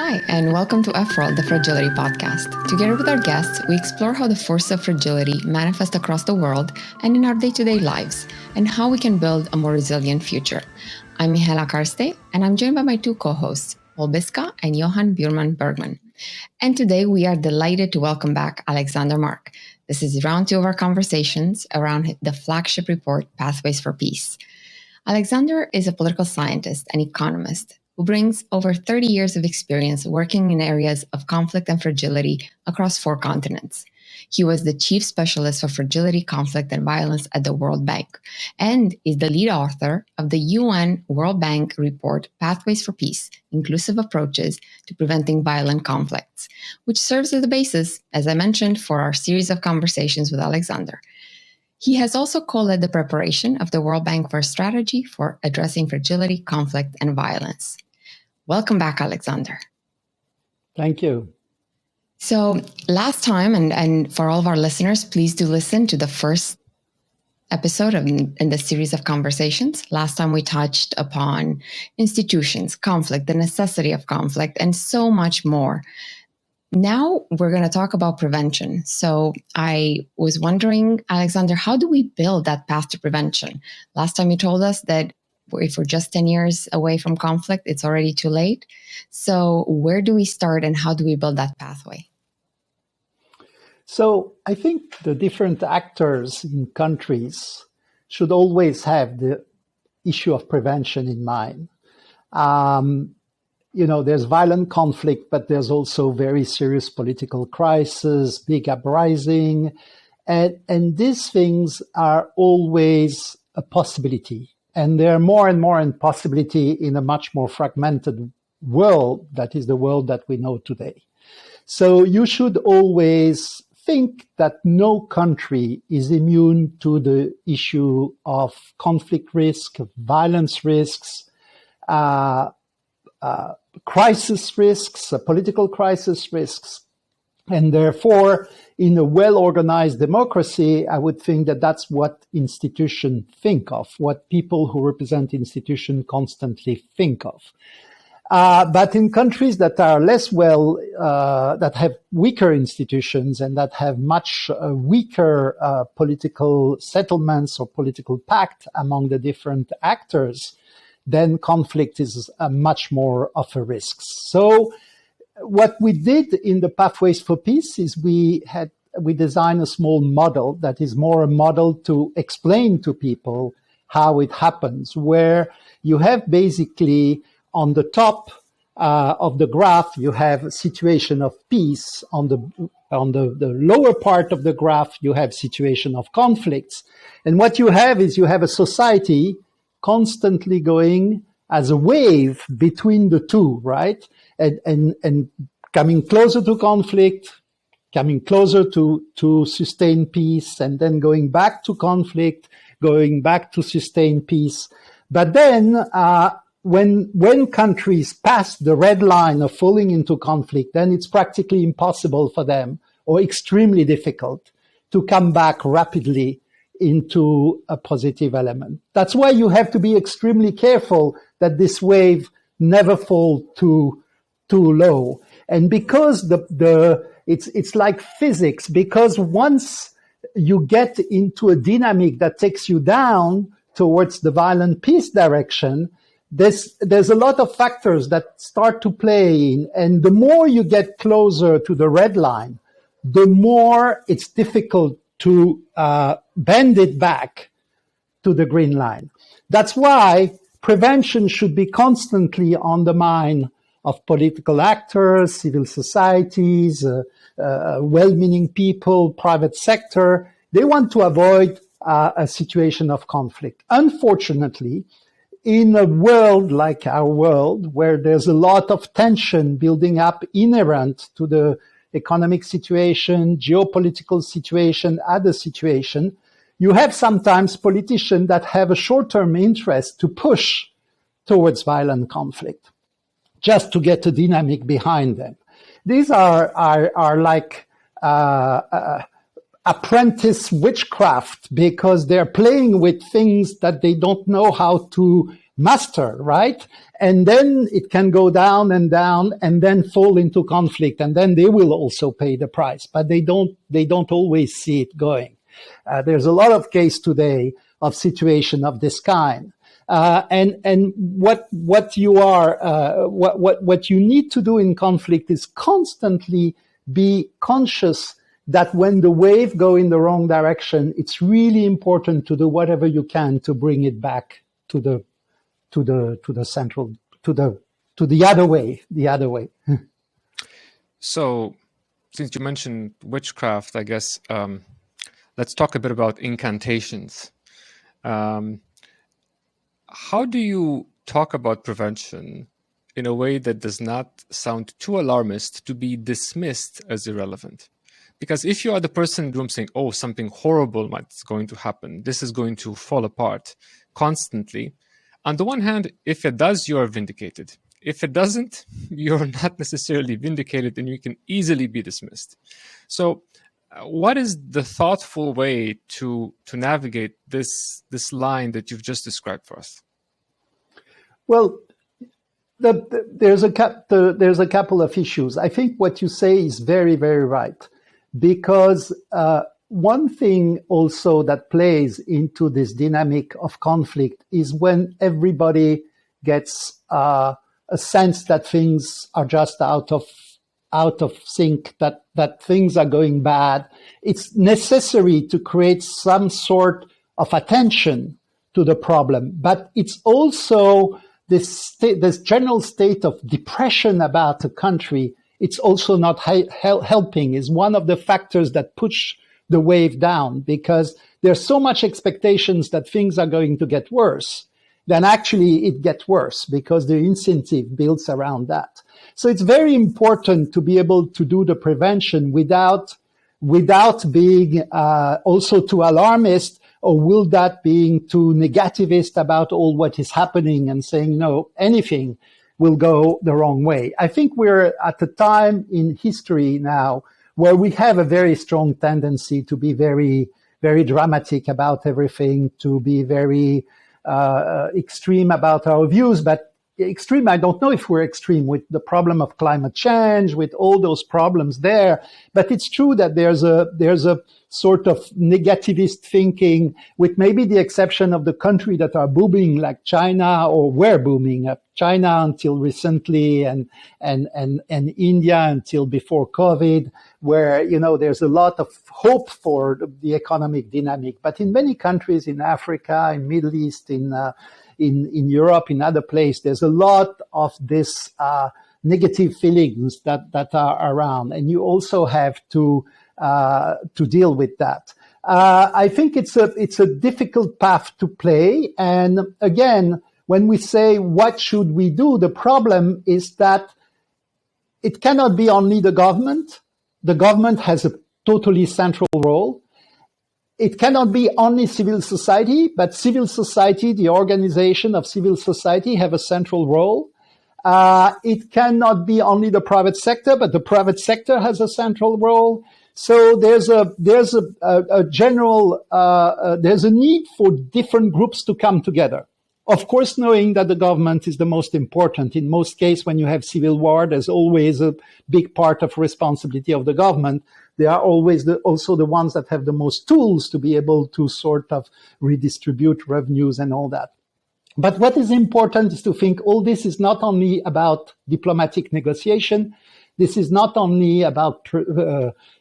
Hi, and welcome to F-Roll, the Fragility podcast. Together with our guests, we explore how the forces of fragility manifest across the world and in our day-to-day lives, and how we can build a more resilient future. I'm Mihaela Karste, and I'm joined by my two co-hosts, Paul Biska and Johan Bjurman Bergman. And today we are delighted to welcome back Alexandre Marc. This is round two of our conversations around the flagship report, Pathways for Peace. Alexandre is a political scientist and economist who brings over 30 years of experience working in areas of conflict and fragility across 4 continents. He was the chief specialist for fragility, conflict, and violence at the World Bank, and is the lead author of the UN World Bank report, Pathways for Peace, Inclusive Approaches to Preventing Violent Conflicts, which serves as the basis, as I mentioned, for our series of conversations with Alexandre. He has also co-led the preparation of the World Bank First Strategy for addressing fragility, conflict, and violence. Welcome back, Alexandre. Thank you. So last time, and for all of our listeners, please do listen to the first episode in the series of conversations. Last time we touched upon institutions, conflict, the necessity of conflict, and so much more. Now we're going to talk about prevention. So I was wondering, Alexandre, how do we build that path to prevention? Last time you told us that if we're just 10 years away from conflict, it's already too late. So where do we start and how do we build that pathway? So I think the different actors in countries should always have the issue of prevention in mind. There's violent conflict, but there's also very serious political crisis, big uprising, and these things are always a possibility. And they're more and more a possibility in a much more fragmented world, that is the world that we know today. So you should always think that no country is immune to the issue of conflict risk, of violence risks, crisis risks, political crisis risks. And therefore, in a well-organized democracy, I would think that that's what institutions think of, what people who represent institutions constantly think of. But in countries that are less well, that have weaker institutions and that have much weaker political settlements or political pact among the different actors, then conflict is much more of a risk. So what we did in the Pathways for Peace is we designed a small model that is more a model to explain to people how it happens, where you have basically on the top of the graph, you have a situation of peace. On the lower part of the graph, you have situation of conflicts. And what you have is you have a society constantly going as a wave between the two, right? And coming closer to conflict, coming closer to sustain peace, and then going back to conflict, going back to sustain peace. But then, when countries pass the red line of falling into conflict, then it's practically impossible for them, or extremely difficult, to come back rapidly into a positive element. That's why you have to be extremely careful that this wave never fall too low. And because it's like physics, because once you get into a dynamic that takes you down towards the violent peace direction, there's a lot of factors that start to play in. And the more you get closer to the red line, the more it's difficult to bend it back to the green line. That's why prevention should be constantly on the mind of political actors, civil societies, well-meaning people, private sector. They want to avoid a situation of conflict. Unfortunately, in a world like our world, where there's a lot of tension building up inherent to the economic situation, geopolitical situation, other situation, you have sometimes politicians that have a short-term interest to push towards violent conflict, just to get a dynamic behind them. These are like apprentice witchcraft, because they're playing with things that they don't know how to master, right? And then it can go down and then fall into conflict, and then they will also pay the price. But they don't always see it going. There's a lot of case today of situation of this kind. And what you need to do in conflict is constantly be conscious that when the wave go in the wrong direction, it's really important to do whatever you can to bring it back to the central, to the other way. So, since you mentioned witchcraft, I guess let's talk a bit about incantations. How do you talk about prevention in a way that does not sound too alarmist to be dismissed as irrelevant? Because if you are the person in the room saying, oh, something horrible is going to happen, this is going to fall apart constantly, on the one hand, if it does, you are vindicated. If it doesn't, you're not necessarily vindicated and you can easily be dismissed. So what is the thoughtful way to navigate this line that you've just described for us? Well, there's a couple of issues. I think what you say is very, very right, because one thing also that plays into this dynamic of conflict is when everybody gets a sense that things are just out of sync, that things are going bad. It's necessary to create some sort of attention to the problem, but it's also this general state of depression about a country. It's also not helping, is one of the factors that push the wave down, because there's so much expectations that things are going to get worse, then actually it gets worse because the incentive builds around that. So it's very important to be able to do the prevention without being also too alarmist, or will that being too negativist about all what is happening and saying, no, anything will go the wrong way. I think we're at a time in history now where we have a very strong tendency to be very, very dramatic about everything, to be very extreme about our views. But extreme, I don't know if we're extreme with the problem of climate change, with all those problems there. But it's true that there's a sort of negativist thinking, with maybe the exception of the country that are booming like China, or were booming, China until recently, and India until before COVID, where, you know, there's a lot of hope for the economic dynamic. But in many countries in Africa, in Middle East, in Europe, in other places, there's a lot of this negative feelings that are around, and you also have to deal with that. I think it's a difficult path to play. And again, when we say what should we do, the problem is that it cannot be only the government. The government has a totally central role. It cannot be only civil society, but civil society, the organization of civil society, have a central role. It cannot be only the private sector, but the private sector has a central role. So there's a general there's a need for different groups to come together. Of course, knowing that the government is the most important. In most cases, when you have civil war, there's always a big part of responsibility of the government. They are always also the ones that have the most tools to be able to sort of redistribute revenues and all that. But what is important is to think all this is not only about diplomatic negotiation. This is not only about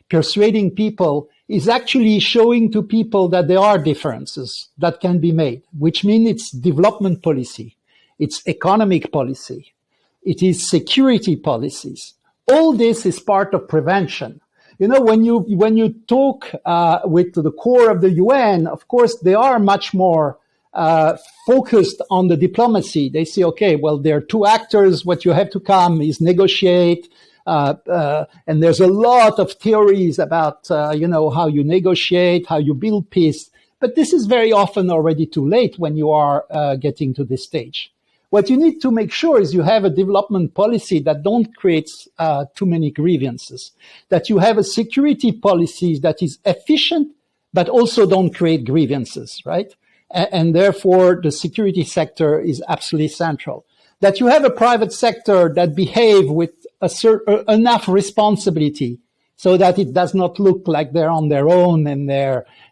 persuading people, is actually showing to people that there are differences that can be made, which means it's development policy, it's economic policy, it is security policies. All this is part of prevention. You know, when you talk with the core of the UN, of course, they are much more focused on the diplomacy. They say, okay, well, there are two actors. What you have to come is negotiate. And there's a lot of theories about, how you negotiate, how you build peace. But this is very often already too late when you are getting to this stage. What you need to make sure is you have a development policy that don't create too many grievances, that you have a security policy that is efficient, but also don't create grievances, right? And therefore the security sector is absolutely central. That you have a private sector that behave with enough responsibility so that it does not look like they're on their own and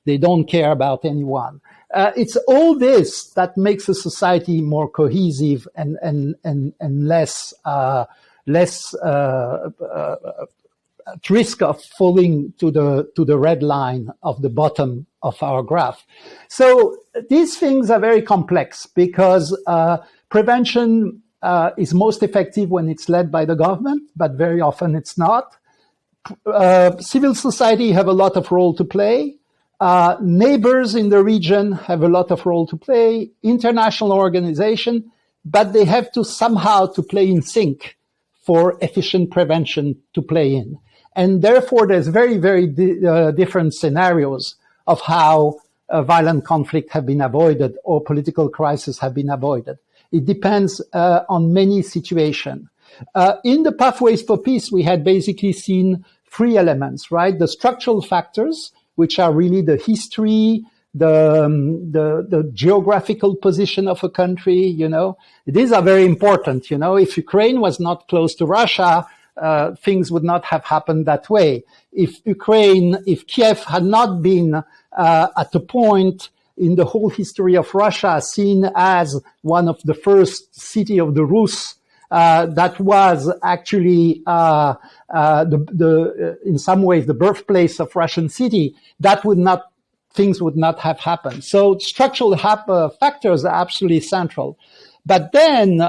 they don't care about anyone. It's all this that makes a society more cohesive and less at risk of falling to the red line of the bottom of our graph. So these things are very complex because prevention is most effective when it's led by the government, but very often it's not. Civil society have a lot of role to play. Neighbors in the region have a lot of role to play. International organization, but they have to somehow to play in sync for efficient prevention to play in. And therefore, there's very, very different scenarios of how violent conflict have been avoided or political crises have been avoided. It depends on many situations. In the Pathways for Peace, we had basically seen three elements, right? The structural factors, which are really the history, the geographical position of a country, you know. These are very important, you know. If Ukraine was not close to Russia, things would not have happened that way. If Kiev had not been at a point in the whole history of Russia seen as one of the first city of the Rus, that was actually in some ways the birthplace of Russian city, things would not have happened. So structural factors are absolutely central. But then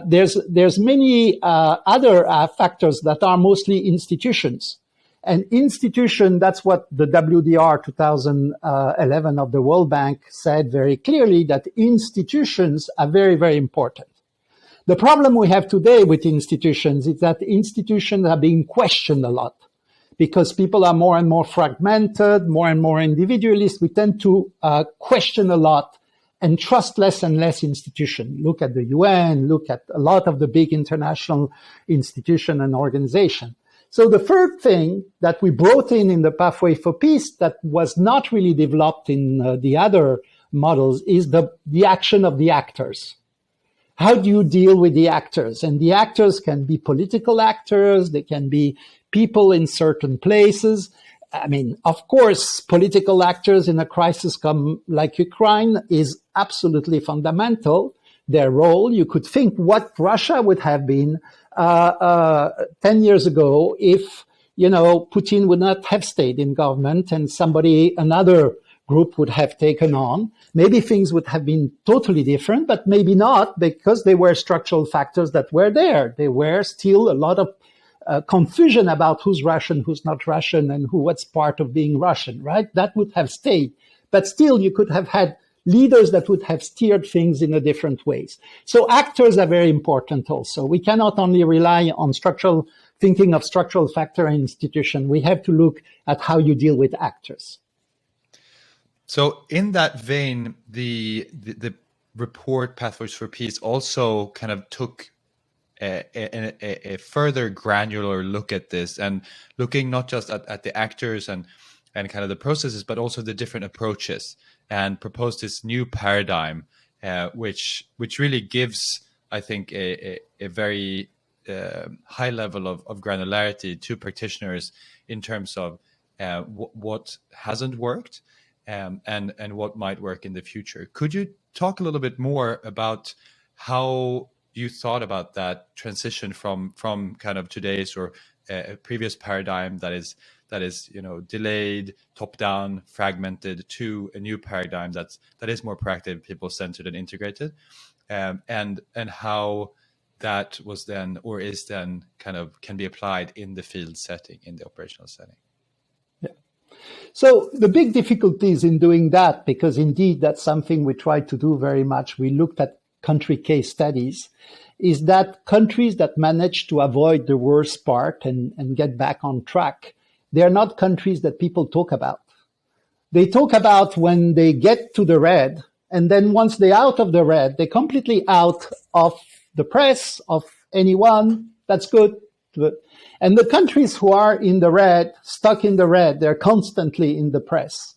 there's many other factors that are mostly institutions. And institution, that's what the WDR 2011 of the World Bank said very clearly, that institutions are very, very important. The problem we have today with institutions is that institutions are being questioned a lot because people are more and more fragmented, more and more individualist. We tend to question a lot and trust less and less institutions. Look at the UN, look at a lot of the big international institutions and organizations. So the third thing that we brought in the Pathway for Peace that was not really developed in the other models is the action of the actors. How do you deal with the actors? And the actors can be political actors, they can be people in certain places. I mean, of course, political actors in a crisis like Ukraine is absolutely fundamental. Their role, you could think what Russia would have been 10 years ago if, you know, Putin would not have stayed in government and another group would have taken on. Maybe things would have been totally different, but maybe not, because there were structural factors that were there. There were still a lot of confusion about who's Russian, who's not Russian, and what's part of being Russian, right? That would have stayed. But still, you could have had leaders that would have steered things in a different ways. So actors are very important also. We cannot only rely on thinking of structural factor and institution. We have to look at how you deal with actors. So in that vein, the report Pathways for Peace also kind of took a further granular look at this, and looking not just at the actors and kind of the processes, but also the different approaches, and proposed this new paradigm, which really gives, I think, a very high level of granularity to practitioners in terms of what hasn't worked and what might work in the future. Could you talk a little bit more about how you thought about that transition from kind of today's or a previous paradigm that is delayed, top down, fragmented, to a new paradigm that is more proactive, people centered, and integrated, and how that was then or is then kind of can be applied in the field setting, in the operational setting? So the big difficulties in doing that, because indeed that's something we try to do very much. We looked at country case studies, is that countries that manage to avoid the worst part and get back on track, they are not countries that people talk about. They talk about when they get to the red, and then once they're out of the red, they're completely out of the press, of anyone. That's good. And the countries who are in the red, stuck in the red, they're constantly in the press.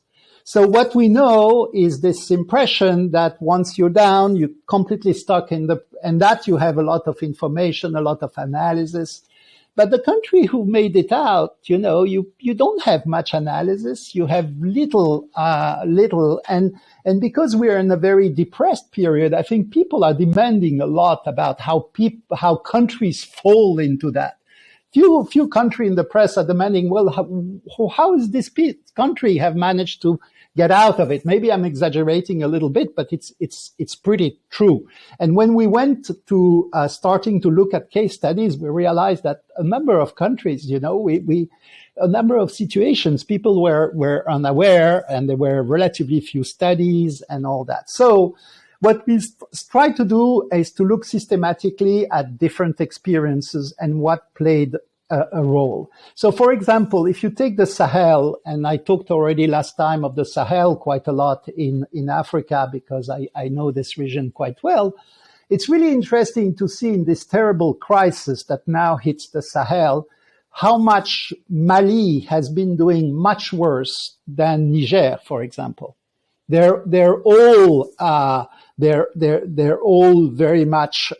So what we know is this impression that once you're down, you're completely stuck and that you have a lot of information, a lot of analysis. But the country who made it out, you don't have much analysis. You have little, and because we're in a very depressed period, I think people are demanding a lot about how countries fall into that. Few countries in the press are demanding, well, how is this country have managed to get out of it? Maybe I'm exaggerating a little bit, but it's pretty true. And when we went to starting to look at case studies, we realized that a number of countries, a number of situations, people were unaware, and there were relatively few studies and all that. So what we try to do is to look systematically at different experiences and what played a role. So, for example, if you take the Sahel, and I talked already last time of the Sahel quite a lot in Africa because I know this region quite well, it's really interesting to see in this terrible crisis that now hits the Sahel, how much Mali has been doing much worse than Niger, for example. They're all very much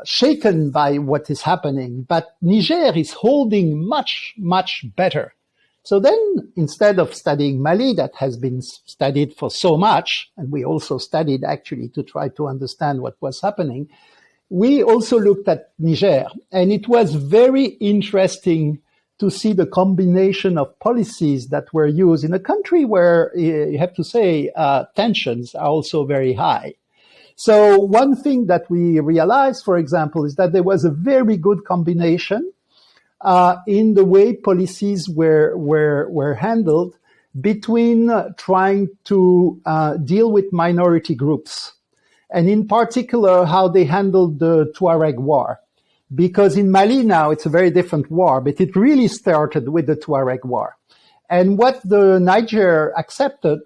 shaken by what is happening, but Niger is holding much, much better. So then, instead of studying Mali, that has been studied for so much, and we also studied actually to try to understand what was happening, we also looked at Niger, and it was very interesting to see the combination of policies that were used in a country where, you have to say, tensions are also very high. So one thing that we realized, for example, is that there was a very good combination in the way policies were handled between trying to deal with minority groups, and in particular how they handled the Tuareg war. Because in Mali now it's a very different war, but it really started with the Tuareg war. And what the Niger accepted,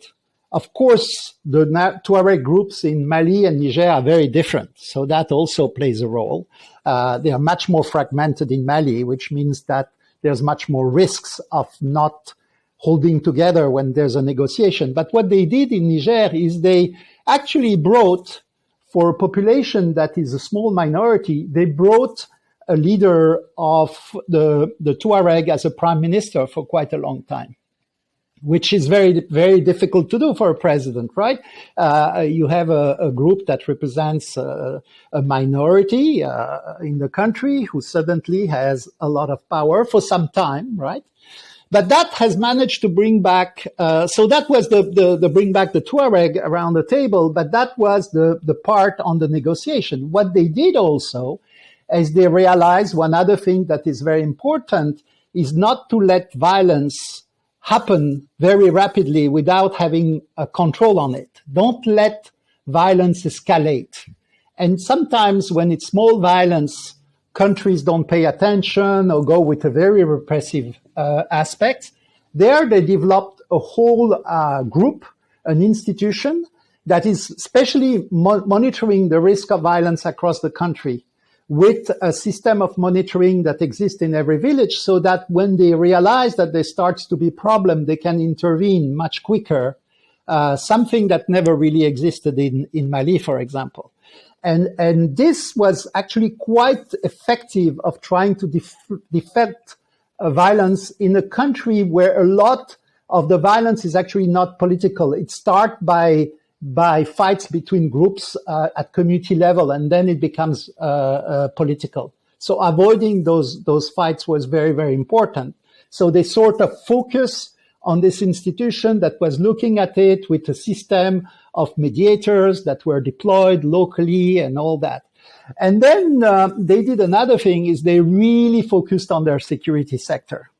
of course, the Tuareg groups in Mali and Niger are very different. So that also plays a role. They are much more fragmented in Mali, which means that there's much more risks of not holding together when there's a negotiation. But what they did in Niger is they actually brought, for a population that is a small minority, they brought a leader of the Tuareg as a prime minister for quite a long time, which is very, very difficult to do for a president, right? You have a group that represents a minority in the country who suddenly has a lot of power for some time, right? But that has managed to bring back, so that was the bring back the Tuareg around the table, but that was the part on the negotiation. What they did also is they realized one other thing that is very important is not to let violence happen very rapidly without having a control on it. Don't let violence escalate. And sometimes when it's small violence, countries don't pay attention or go with a very repressive aspect. There they developed a whole group, an institution that is especially monitoring the risk of violence across the country, with a system of monitoring that exists in every village, so that when they realize that there starts to be a problem, they can intervene much quicker, something that never really existed in Mali, for example. And this was actually quite effective of trying to defect violence in a country where a lot of the violence is actually not political. It starts by fights between groups at community level, and then it becomes political. So avoiding those fights was very, very important. So they sort of focus on this institution that was looking at it with a system of mediators that were deployed locally and all that. And then they did another thing, is they really focused on their security sector.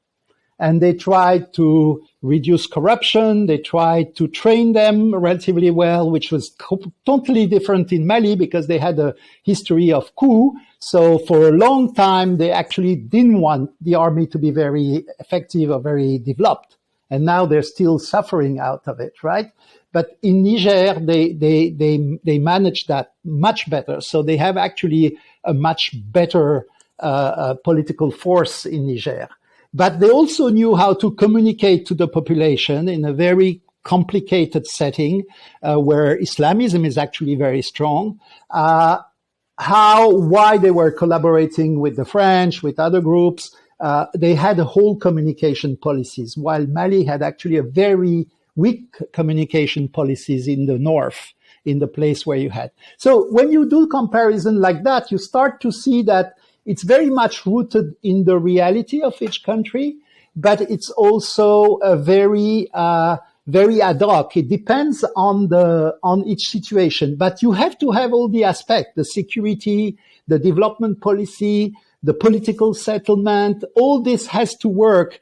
And they tried to reduce corruption. They tried to train them relatively well, which was totally different in Mali because they had a history of coup. So for a long time, they actually didn't want the army to be very effective or very developed. And now they're still suffering out of it, right? But in Niger, they managed that much better. So they have actually a much better political force in Niger. But they also knew how to communicate to the population in a very complicated setting where Islamism is actually very strong. Why they were collaborating with the French, with other groups. They had a whole communication policies, while Mali had actually a very weak communication policies in the north, in the place where you had. So when you do comparison like that, you start to see that it's very much rooted in the reality of each country, but it's also a very ad hoc. It depends on each situation, but you have to have all the aspects, the security, the development policy, the political settlement. All this has to work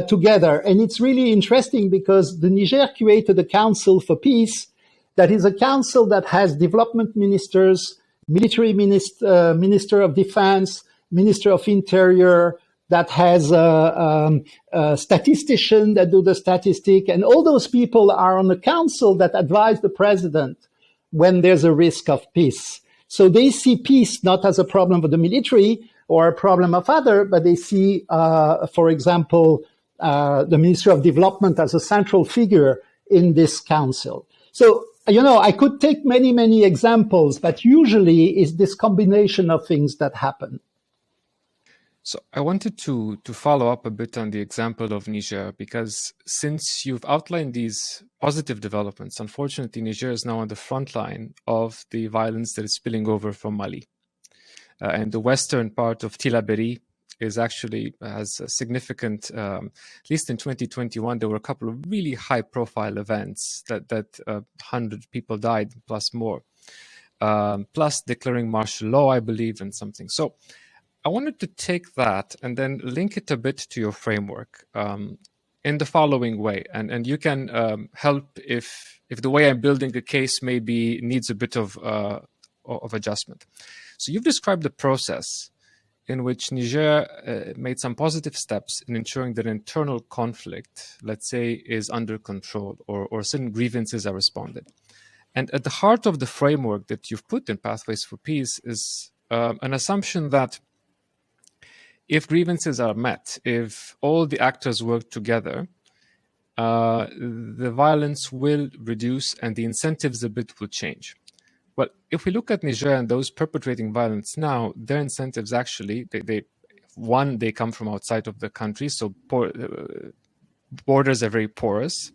together. And it's really interesting because the Niger created a council for peace that is a council that has development ministers, military minister of defense, minister of interior, that has a statistician that do the statistic, and all those people are on the council that advise the president when there's a risk of peace. So they see peace not as a problem of the military or a problem of other, but they see, for example, the Ministry of Development as a central figure in this council. So, I could take many, many examples, but usually it's this combination of things that happen. So I wanted to follow up a bit on the example of Niger, because since you've outlined these positive developments, unfortunately, Niger is now on the front line of the violence that is spilling over from Mali. And the western part of Tillabéri has a significant, at least in 2021, there were a couple of really high profile events that 100 people died plus more, plus declaring martial law, I believe, and something. So I wanted to take that and then link it a bit to your framework in the following way. And you can help if the way I'm building a case maybe needs a bit of adjustment. So you've described the process in which Niger made some positive steps in ensuring that internal conflict, let's say, is under control or certain grievances are responded. And at the heart of the framework that you've put in Pathways for Peace is an assumption that if grievances are met, if all the actors work together, the violence will reduce and the incentives a bit will change. Well, if we look at Niger and those perpetrating violence now, their incentives actually, they come from outside of the country, so borders are very porous.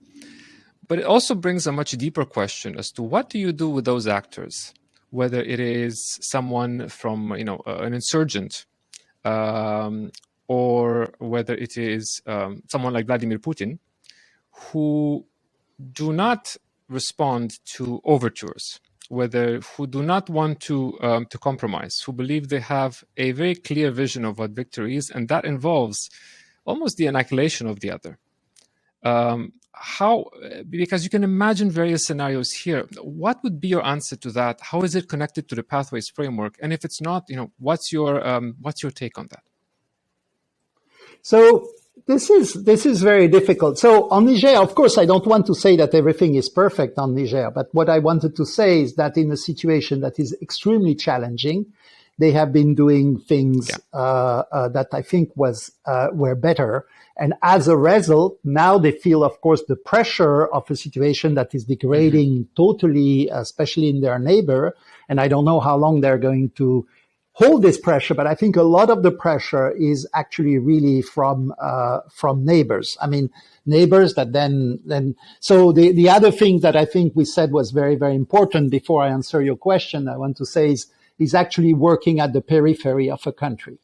But it also brings a much deeper question as to what do you do with those actors, whether it is someone from, an insurgent, or whether it is someone like Vladimir Putin, who do not respond to overtures, who do not want to compromise, who believe they have a very clear vision of what victory is, and that involves almost the annihilation of the other. Because you can imagine various scenarios here. What would be your answer to that? How is it connected to the Pathways framework? And if it's not, what's your take on that? So this is very difficult. So on Niger, of course, I don't want to say that everything is perfect on Niger, but what I wanted to say is that in a situation that is extremely challenging, they have been doing things that I think were better. And as a result, now they feel, of course, the pressure of a situation that is degrading totally, especially in their neighbor. And I don't know how long they're going to hold this pressure, but I think a lot of the pressure is actually really from neighbors. I mean, neighbors that then, so the other thing that I think we said was very, very important before I answer your question, I want to say is actually working at the periphery of a country.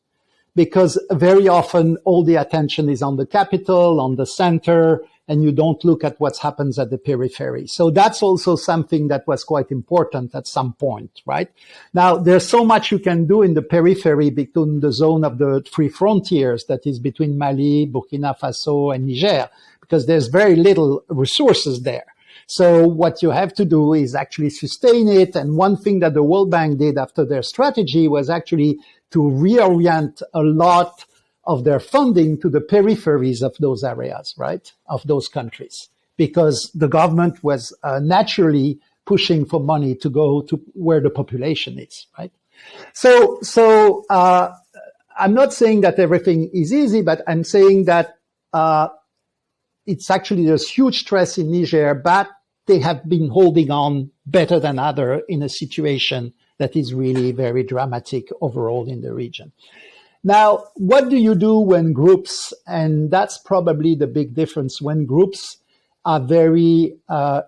Because very often all the attention is on the capital, on the center, and you don't look at what happens at the periphery. So that's also something that was quite important at some point, right? Now, there's so much you can do in the periphery between the zone of the three frontiers that is between Mali, Burkina Faso, and Niger, because there's very little resources there. So what you have to do is actually sustain it. And one thing that the World Bank did after their strategy was actually to reorient a lot of their funding to the peripheries of those areas, right, of those countries, because the government was naturally pushing for money to go to where the population is, right? So I'm not saying that everything is easy, but I'm saying that it's actually there's huge stress in Niger, but they have been holding on better than other in a situation that is really very dramatic overall in the region. Now, what do you do when groups, and that's probably the big difference, when groups are very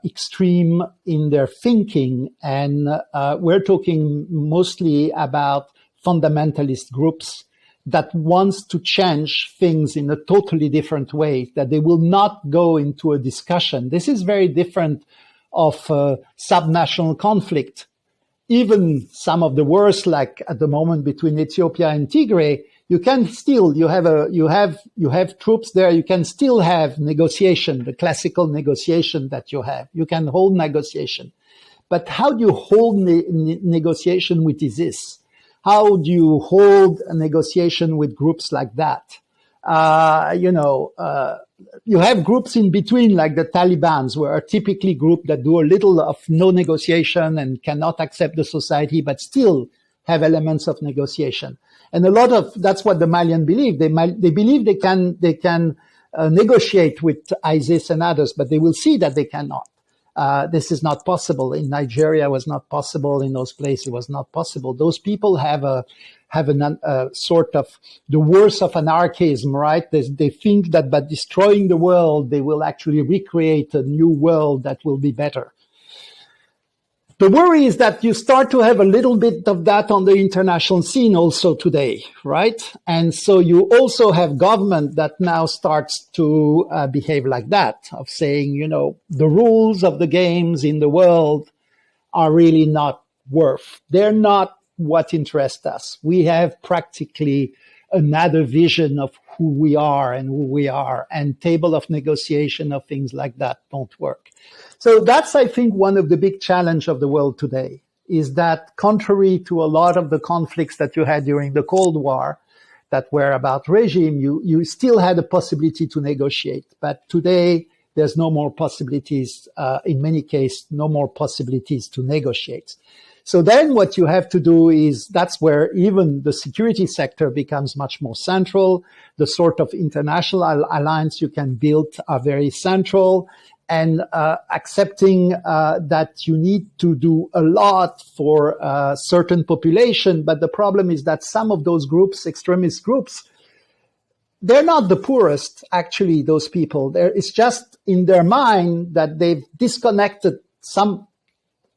extreme in their thinking, and we're talking mostly about fundamentalist groups that wants to change things in a totally different way, that they will not go into a discussion. This is very different of subnational conflict. Even some of the worst, like at the moment between Ethiopia and Tigray, you can still, you have troops there, you can still have negotiation, the classical negotiation that you have. You can hold negotiation. But how do you hold negotiation with ISIS? How do you hold a negotiation with groups like that? You have groups in between, like the Taliban's, where are typically groups that do a little of no negotiation and cannot accept the society, but still have elements of negotiation. And a lot of, that's what the Malians believe. They believe they can negotiate with ISIS and others, but they will see that they cannot. This is not possible. In Nigeria, it was not possible. In those places, it was not possible. Those people have a sort of the worst of anarchism, right? They think that by destroying the world, they will actually recreate a new world that will be better. The worry is that you start to have a little bit of that on the international scene also today, right? And so you also have government that now starts to behave like that, of saying, the rules of the games in the world are really not worth. They're not what interests us. We have practically another vision of who we are, and table of negotiation of things like that don't work. So that's, I think, one of the big challenges of the world today, is that contrary to a lot of the conflicts that you had during the Cold War that were about regime, you still had a possibility to negotiate. But today, there's no more possibilities, in many cases, no more possibilities to negotiate. So then what you have to do is, that's where even the security sector becomes much more central. The sort of international alliance you can build are very central, and accepting that you need to do a lot for a certain population. But the problem is that some of those groups, extremist groups, they're not the poorest, actually, those people. It's just in their mind that they've disconnected some.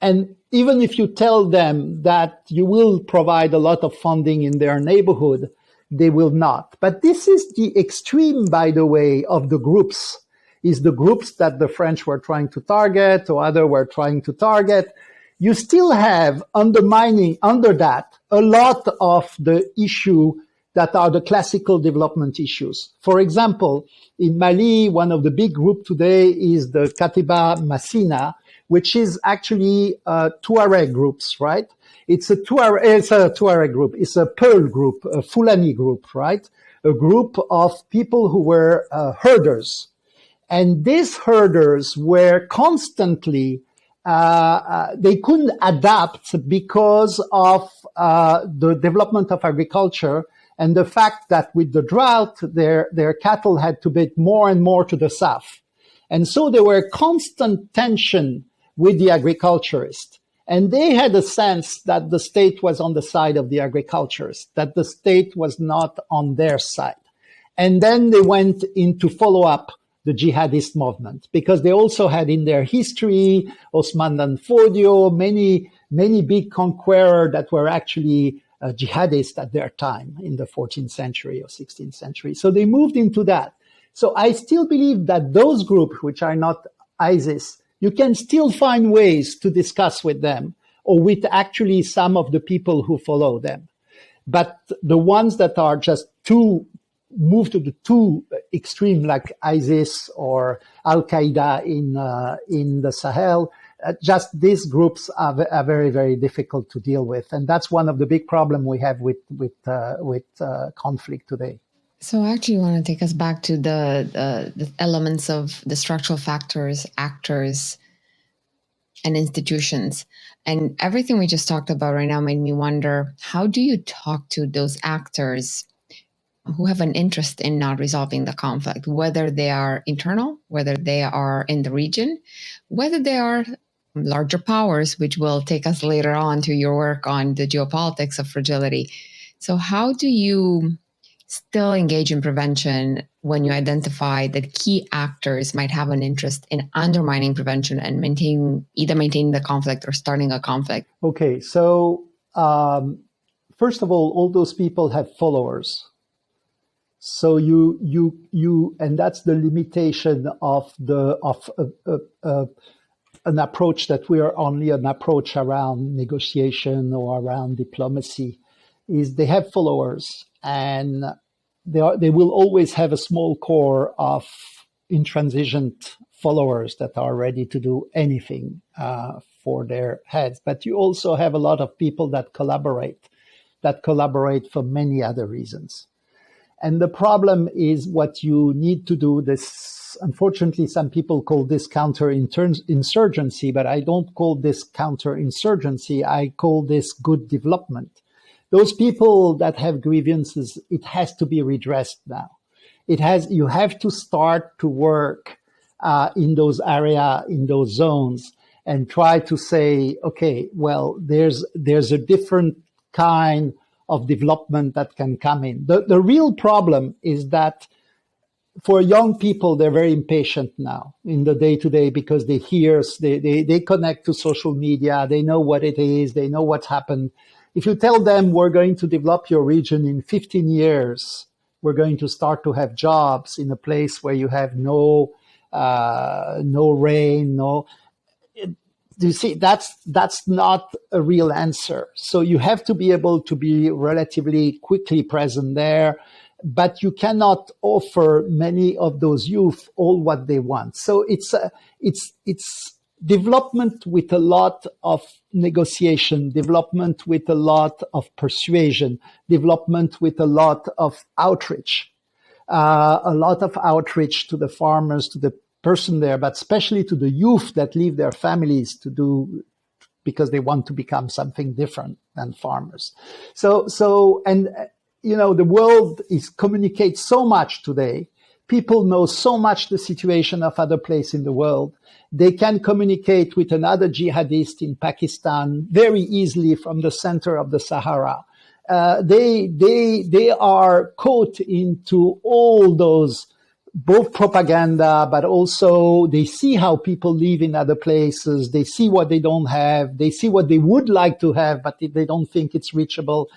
And even if you tell them that you will provide a lot of funding in their neighborhood, they will not. But this is the extreme, by the way, of the groups, is the groups that the French were trying to target or others were trying to target. You still have undermining under that a lot of the issue that are the classical development issues. For example, in Mali, one of the big groups today is the Katiba Masina, which is actually Tuareg groups, right? It's a Tuareg group. It's a Pearl group, a Fulani group, right? A group of people who were herders. And these herders were constantly, they couldn't adapt because of the development of agriculture and the fact that with the drought, their cattle had to be more and more to the south. And so there were constant tension with the agriculturists. And they had a sense that the state was on the side of the agriculturists, that the state was not on their side. And then they went into follow up the jihadist movement, because they also had in their history Osman Dan Fodio, many big conquerors that were actually jihadists at their time in the 14th century or 16th century. So they moved into that. So I still believe that those groups, which are not ISIS, you can still find ways to discuss with them, or with actually some of the people who follow them. But the ones that are just move to the too extreme, like ISIS or Al-Qaeda in the Sahel, just these groups are very, very difficult to deal with. And that's one of the big problems we have with conflict today. So I actually want to take us back to the elements of the structural factors, actors, and institutions. And everything we just talked about right now made me wonder, how do you talk to those actors who have an interest in not resolving the conflict, whether they are internal, whether they are in the region, whether they are larger powers, which will take us later on to your work on the geopolitics of fragility. So how do you still engage in prevention when you identify that key actors might have an interest in undermining prevention and either maintaining the conflict or starting a conflict? Okay, so first of all those people have followers. So and that's the limitation of an approach that we are only an approach around negotiation or around diplomacy, is they have followers, and they will always have a small core of intransigent followers that are ready to do anything for their heads. But you also have a lot of people that collaborate for many other reasons. And the problem is what you need to do. This, unfortunately, some people call this counterinsurgency, but I don't call this counterinsurgency. I call this good development. Those people that have grievances, it has to be redressed now. You have to start to work in those areas, in those zones, and try to say, okay, well, there's a different kind of development that can come in. The real problem is that for young people, they're very impatient now in the day-to-day because they connect to social media, they know what it is, they know what's happened. If you tell them we're going to develop your region in 15 years, we're going to start to have jobs in a place where you have no rain, you see, that's not a real answer. So you have to be able to be relatively quickly present there, but you cannot offer many of those youth all what they want. So it's development with a lot of negotiation, development with a lot of persuasion, development with a lot of outreach, to the farmers, to the person there, but especially to the youth that leave their families because they want to become something different than farmers. And the world communicates so much today. People know so much the situation of other places in the world. They can communicate with another jihadist in Pakistan very easily from the center of the Sahara. They are caught into all those, both propaganda, but also they see how people live in other places. They see what they don't have. They see what they would like to have, but they don't think it's reachable.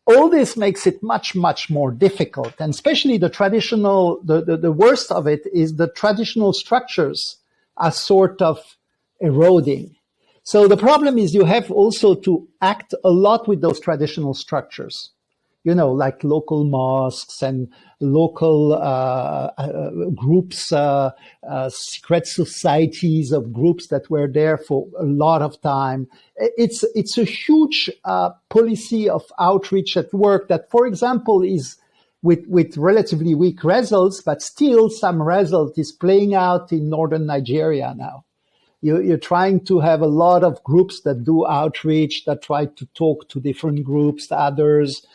All this makes it much, much more difficult. And especially the worst of it is the traditional structures are sort of eroding. So the problem is you have also to act a lot with those traditional structures, like local mosques and local groups, secret societies of groups that were there for a lot of time. It's a huge policy of outreach at work that, for example, is with relatively weak results, but still some result is playing out in northern Nigeria now. You're trying to have a lot of groups that do outreach, that try to talk to different groups, to others,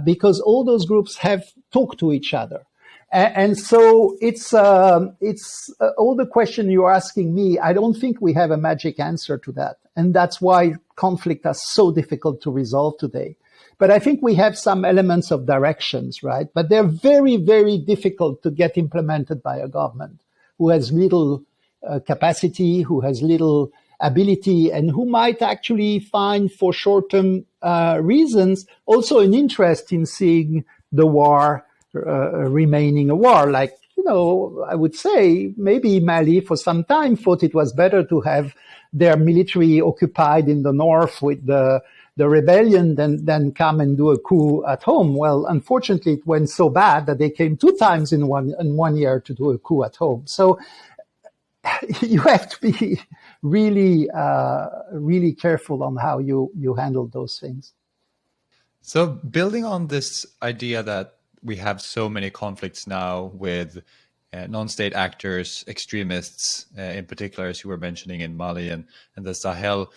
because all those groups have talked to each other. And so it's all the question you're asking me. I don't think we have a magic answer to that. And that's why conflict is so difficult to resolve today. But I think we have some elements of directions, right? But they're very, very difficult to get implemented by a government who has little capacity, who has little ability, and who might actually find, for short-term reasons, also an interest in seeing the war remaining a war. Like, I would say maybe Mali for some time thought it was better to have their military occupied in the north with the rebellion than come and do a coup at home. Well, unfortunately, it went so bad that they came 2 times in one year to do a coup at home. So you have to be really, really careful on how you handle those things. So building on this idea that we have so many conflicts now with non-state actors, extremists, in particular, as you were mentioning in Mali and the Sahel,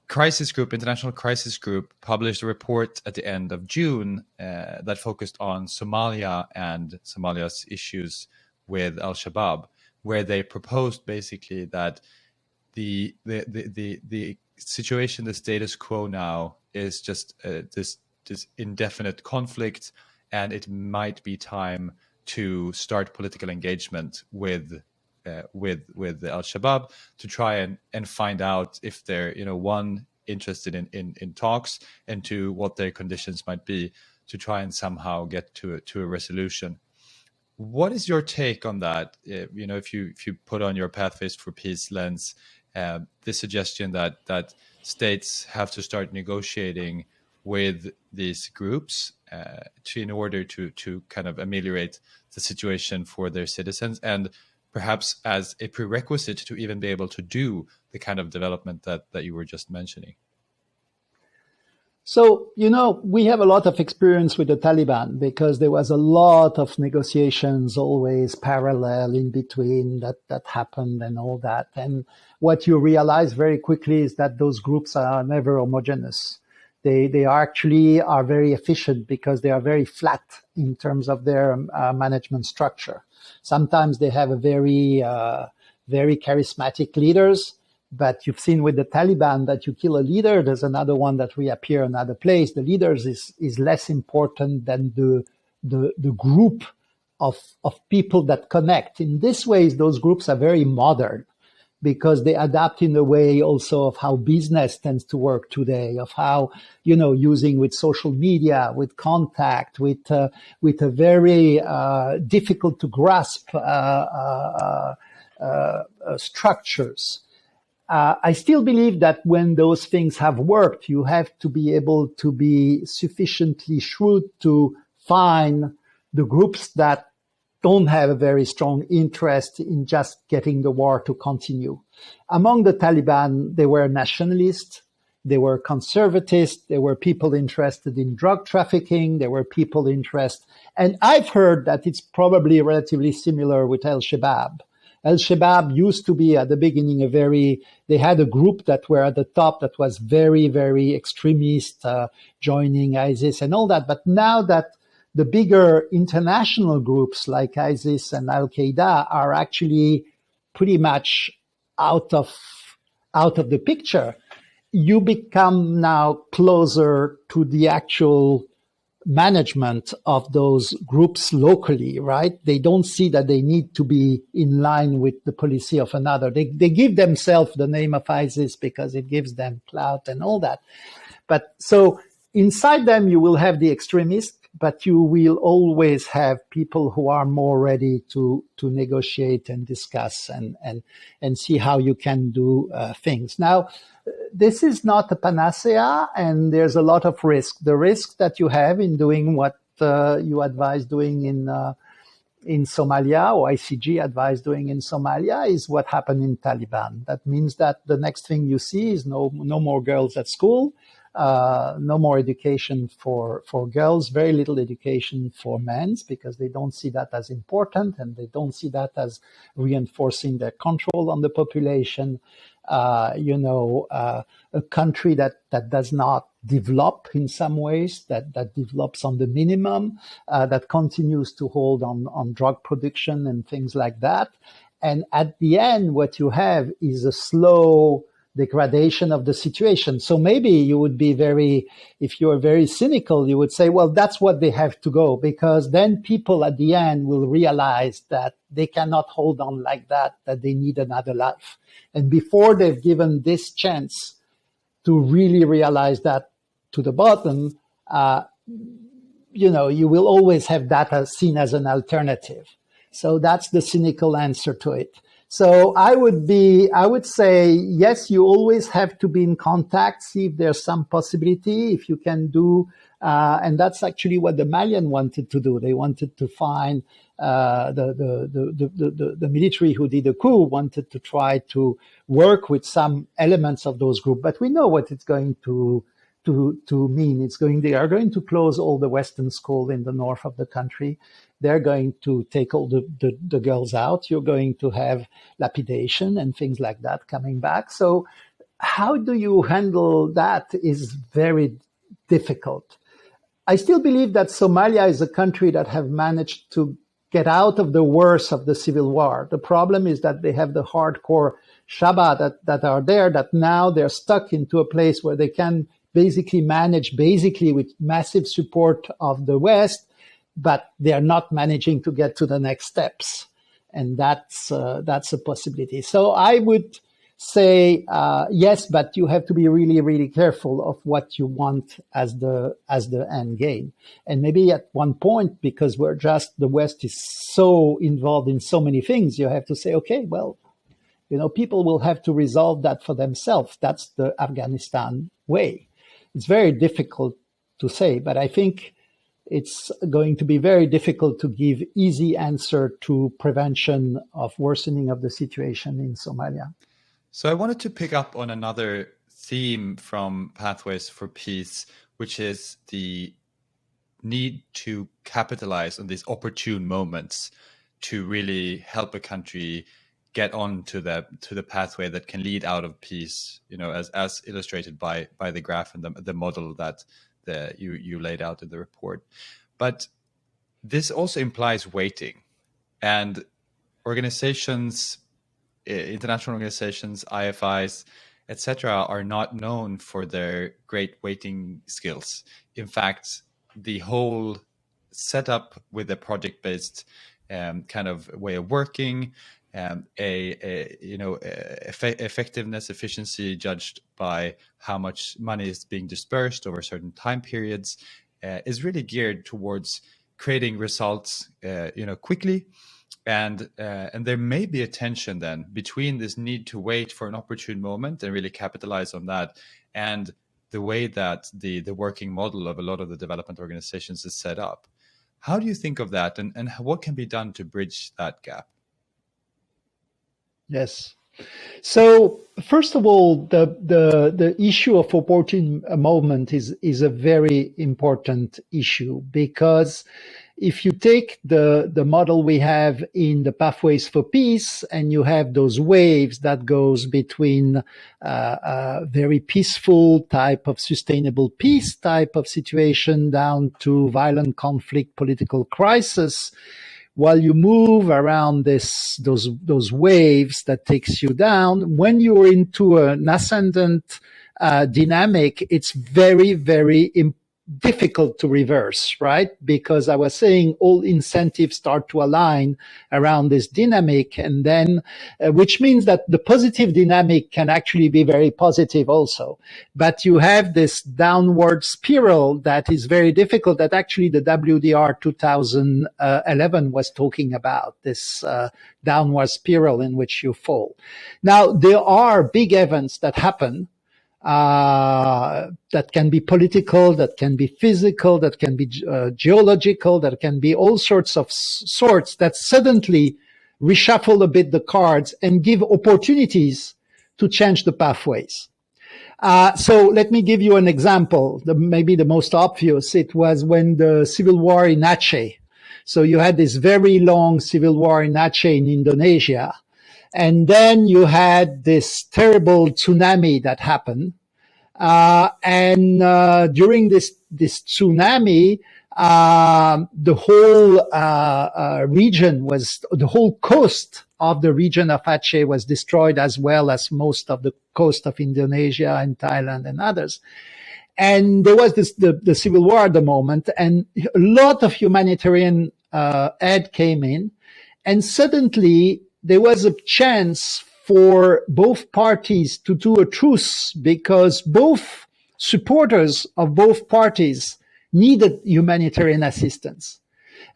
International Crisis Group, published a report at the end of June that focused on Somalia and Somalia's issues with Al-Shabaab, where they proposed basically that the situation, the status quo now, is just this indefinite conflict, and it might be time to start political engagement with Al-Shabaab to try and find out if they're, one, interested in talks, and two, what their conditions might be to try and somehow get to a resolution. What is your take on that? If you put on your Pathways for Peace lens, the suggestion that states have to start negotiating with these groups in order to kind of ameliorate the situation for their citizens, and perhaps as a prerequisite to even be able to do the kind of development that you were just mentioning. So, we have a lot of experience with the Taliban because there was a lot of negotiations always parallel in between that happened and all that. And what you realize very quickly is that those groups are never homogeneous. They actually are very efficient because they are very flat in terms of their management structure. Sometimes they have a very charismatic leaders, but you've seen with the Taliban that you kill a leader, there's another one that reappear in another place. The leaders is less important than the group of people that connect. In this way, those groups are very modern because they adapt in a way also of how business tends to work today, of how, using with social media, with contact, with a very difficult to grasp structures. I still believe that when those things have worked, you have to be able to be sufficiently shrewd to find the groups that don't have a very strong interest in just getting the war to continue. Among the Taliban, they were nationalists, they were conservatists, there were people interested in drug trafficking, there were people interested, and I've heard that it's probably relatively similar with Al-Shabaab. Al-Shabaab used to be at the beginning they had a group that were at the top that was very, very extremist, joining ISIS and all that. But now that the bigger international groups like ISIS and Al-Qaeda are actually pretty much out of the picture, you become now closer to the actual management of those groups locally, right? They don't see that they need to be in line with the policy of another. They give themselves the name of ISIS because it gives them clout and all that. But so inside them, you will have the extremists, but you will always have people who are more ready to negotiate and discuss and see how you can do things. Now, this is not a panacea, and there's a lot of risk. The risk that you have in doing what you advise doing in Somalia, or ICG advised doing in Somalia, is what happened in Taliban. That means that the next thing you see is no more girls at school, no more education for girls, very little education for men, because they don't see that as important and they don't see that as reinforcing their control on the population. A country that does not develop in some ways, that develops on the minimum, that continues to hold on drug production and things like that. And at the end, what you have is a slow degradation of the situation. So maybe you would be if you're very cynical, you would say, well, that's what they have to go, because then people at the end will realize that they cannot hold on like that they need another life. And before they've given this chance to really realize that to the bottom, you will always have that as seen as an alternative. So that's the cynical answer to it. So I would say, yes, you always have to be in contact, see if there's some possibility, if you can do, and that's actually what the Malian wanted to do. They wanted to find, the military who did the coup wanted to try to work with some elements of those groups, but we know what it's going to mean. They are going to close all the Western schools in the north of the country. They're going to take all the girls out. You're going to have lapidation and things like that coming back. So how do you handle that is very difficult. I still believe that Somalia is a country that have managed to get out of the worst of the civil war. The problem is that they have the hardcore Shaba that are there, that now they're stuck into a place where they can basically manage with massive support of the West, but they are not managing to get to the next steps. And that's a possibility. So I would say yes, but you have to be really, really careful of what you want as the end game. And maybe at one point, because the West is so involved in so many things, you have to say, okay, well, people will have to resolve that for themselves. That's the Afghanistan way. It's very difficult to say, but I think it's going to be very difficult to give easy answer to prevention of worsening of the situation in Somalia. So I wanted to pick up on another theme from Pathways for Peace, which is the need to capitalize on these opportune moments to really help a country get on to the pathway that can lead out of peace, as illustrated by the graph and the model that you laid out in the report. But this also implies waiting, and organizations, international organizations, IFIs, etc., are not known for their great waiting skills. In fact, the whole setup with a project-based kind of way of working, effectiveness, efficiency judged by how much money is being dispersed over certain time periods, is really geared towards creating results, quickly. And there may be a tension then between this need to wait for an opportune moment and really capitalize on that, and the way that the working model of a lot of the development organizations is set up. How do you think of that, and what can be done to bridge that gap? Yes. So first of all, the issue of opportune moment is a very important issue, because if you take the model we have in the Pathways for Peace, and you have those waves that goes between a very peaceful type of sustainable peace type of situation down to violent conflict, political crisis, while you move around those waves that takes you down, when you're into an ascendant dynamic, it's very, very difficult to reverse, right? Because I was saying all incentives start to align around this dynamic, and then, which means that the positive dynamic can actually be very positive also. But you have this downward spiral that is very difficult, that actually the WDR 2011 was talking about, this downward spiral in which you fall. Now, there are big events that happen, that can be political, that can be physical, that can be geological, that can be all sorts that suddenly reshuffle a bit the cards and give opportunities to change the pathways. So let me give you an example. Maybe the most obvious, it was when the civil war in Aceh. So you had this very long civil war in Aceh in Indonesia. And then you had this terrible tsunami that happened. During this tsunami, the whole coast of the region of Aceh was destroyed, as well as most of the coast of Indonesia and Thailand and others. And there was the civil war at the moment, and a lot of humanitarian aid came in, and suddenly there was a chance for both parties to do a truce, because both supporters of both parties needed humanitarian assistance.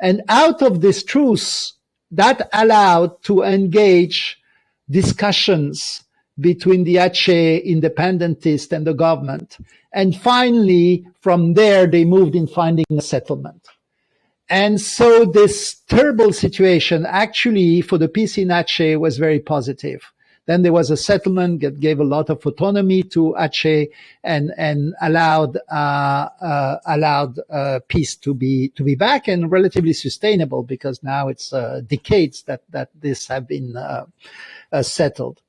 And out of this truce, that allowed to engage discussions between the Aceh independentists and the government. And finally, from there, they moved in finding a settlement. And so this terrible situation actually for the peace in Aceh was very positive. Then there was a settlement that gave a lot of autonomy to Aceh and allowed peace to be back, and relatively sustainable, because now it's decades that this have been settled.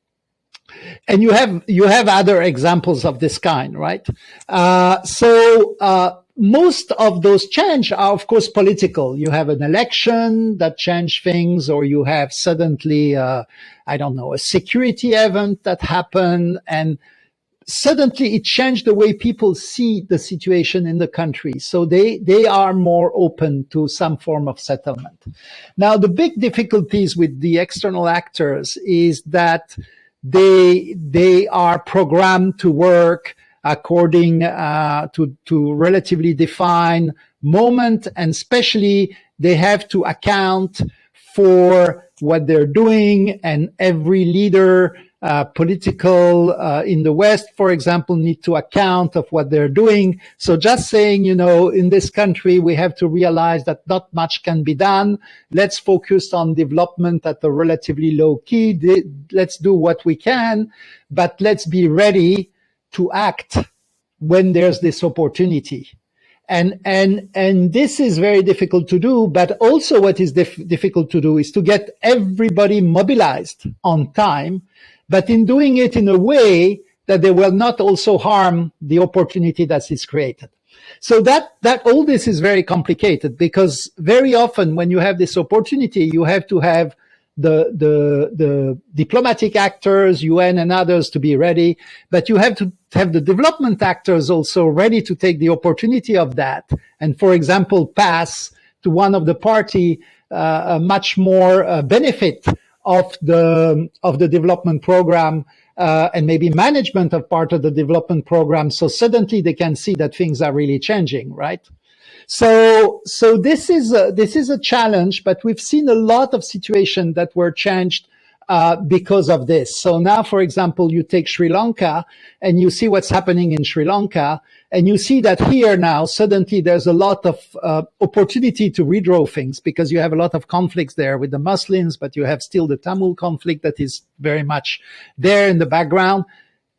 And you have other examples of this kind, right? So most of those change are, of course, political. You have an election that change things, or you have suddenly, I don't know, a security event that happened, and suddenly it changed the way people see the situation in the country. So they are more open to some form of settlement. Now, the big difficulties with the external actors is that they are programmed to work according to relatively defined moment, and especially they have to account for what they're doing, and every leader political in the West, for example, need to account of what they're doing. So just saying, in this country, we have to realize that not much can be done. Let's focus on development at a relatively low key. Let's do what we can, but let's be ready to act when there's this opportunity. And this is very difficult to do, but also what is difficult to do is to get everybody mobilized on time, but in doing it in a way that they will not also harm the opportunity that is created. So that all this is very complicated, because very often when you have this opportunity, you have to have the diplomatic actors, UN and others, to be ready, but you have to have the development actors also ready to take the opportunity of that, and, for example, pass to one of the party a much more benefit of the development program, and maybe management of part of the development program, so suddenly they can see that things are really changing, right? So this is a challenge, but we've seen a lot of situations that were changed because of this. So now, for example, you take Sri Lanka and you see what's happening in Sri Lanka, and you see that here now suddenly there's a lot of opportunity to redraw things, because you have a lot of conflicts there with the Muslims, but you have still the Tamil conflict that is very much there in the background.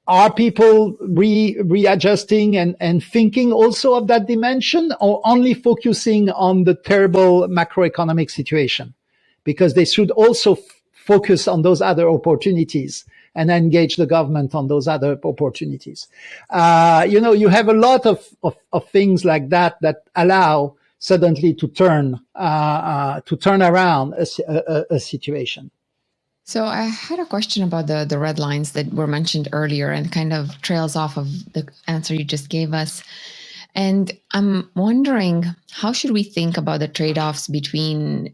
Are people readjusting and thinking also of that dimension, or only focusing on the terrible macroeconomic situation? Because they should also focus on those other opportunities and engage the government on those other opportunities. You have a lot of things like that allow suddenly to turn around a situation. So I had a question about the red lines that were mentioned earlier, and kind of trails off of the answer you just gave us. And I'm wondering, how should we think about the trade-offs between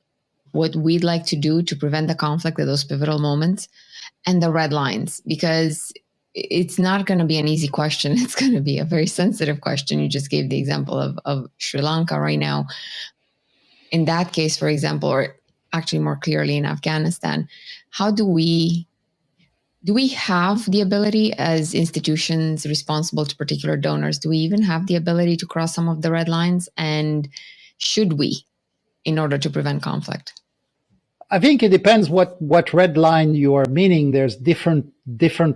what we'd like to do to prevent the conflict at those pivotal moments and the red lines? Because it's not going to be an easy question. It's going to be a very sensitive question. You just gave the example of Sri Lanka right now. In that case, for example, or actually more clearly in Afghanistan, how do we have the ability as institutions responsible to particular donors? Do we even have the ability to cross some of the red lines? And should we, in order to prevent conflict? I think it depends what red line you are meaning. There's different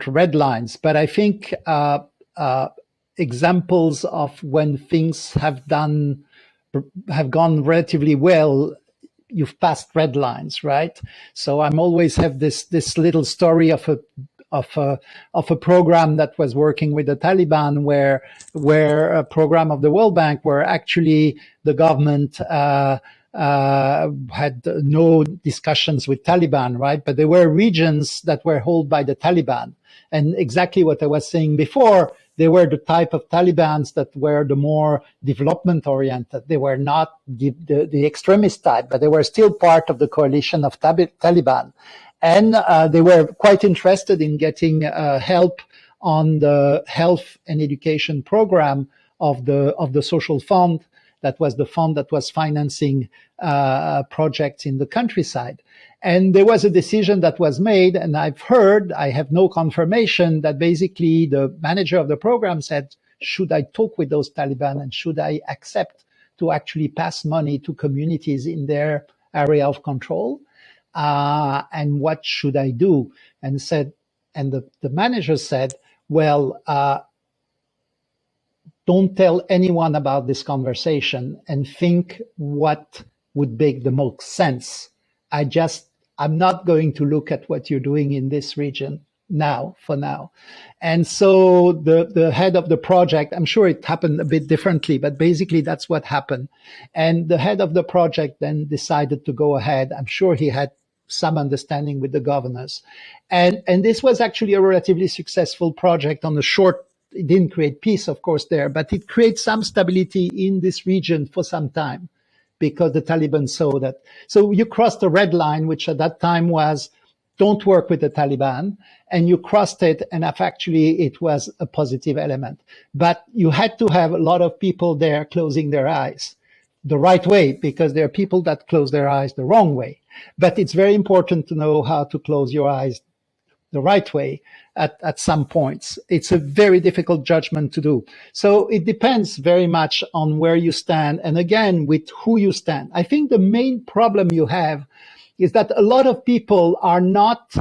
red lines, but I think examples of when things have gone relatively well, you've passed red lines, right? So I'm always have this little story of a program that was working with the Taliban, where a program of the World Bank, where actually the government had no discussions with Taliban, right? But there were regions that were held by the Taliban, and exactly what I was saying before. They were the type of Talibans that were the more development-oriented. They were not the extremist type, but they were still part of the coalition of Taliban. And they were quite interested in getting help on the health and education program of the social fund. That was the fund that was financing projects in the countryside. And there was a decision that was made, and I have no confirmation, that basically the manager of the program said, should I talk with those Taliban, and should I accept to actually pass money to communities in their area of control? And what should I do? And the manager said, well, don't tell anyone about this conversation, and think what would make the most sense. I'm not going to look at what you're doing in this region. for now. And so the head of the project, I'm sure it happened a bit differently, but basically that's what happened. And the head of the project then decided to go ahead. I'm sure he had some understanding with the governors. And this was actually a relatively successful project on the short. It didn't create peace, of course, there, but it created some stability in this region for some time because the Taliban saw that. So you crossed a red line, which at that time was don't work with the Taliban, and you crossed it, and actually it was a positive element. But you had to have a lot of people there closing their eyes the right way, because there are people that close their eyes the wrong way. But it's very important to know how to close your eyes the right way at some points. It's a very difficult judgment to do. So it depends very much on where you stand, and again, with who you stand. I think the main problem you have is that a lot of people are not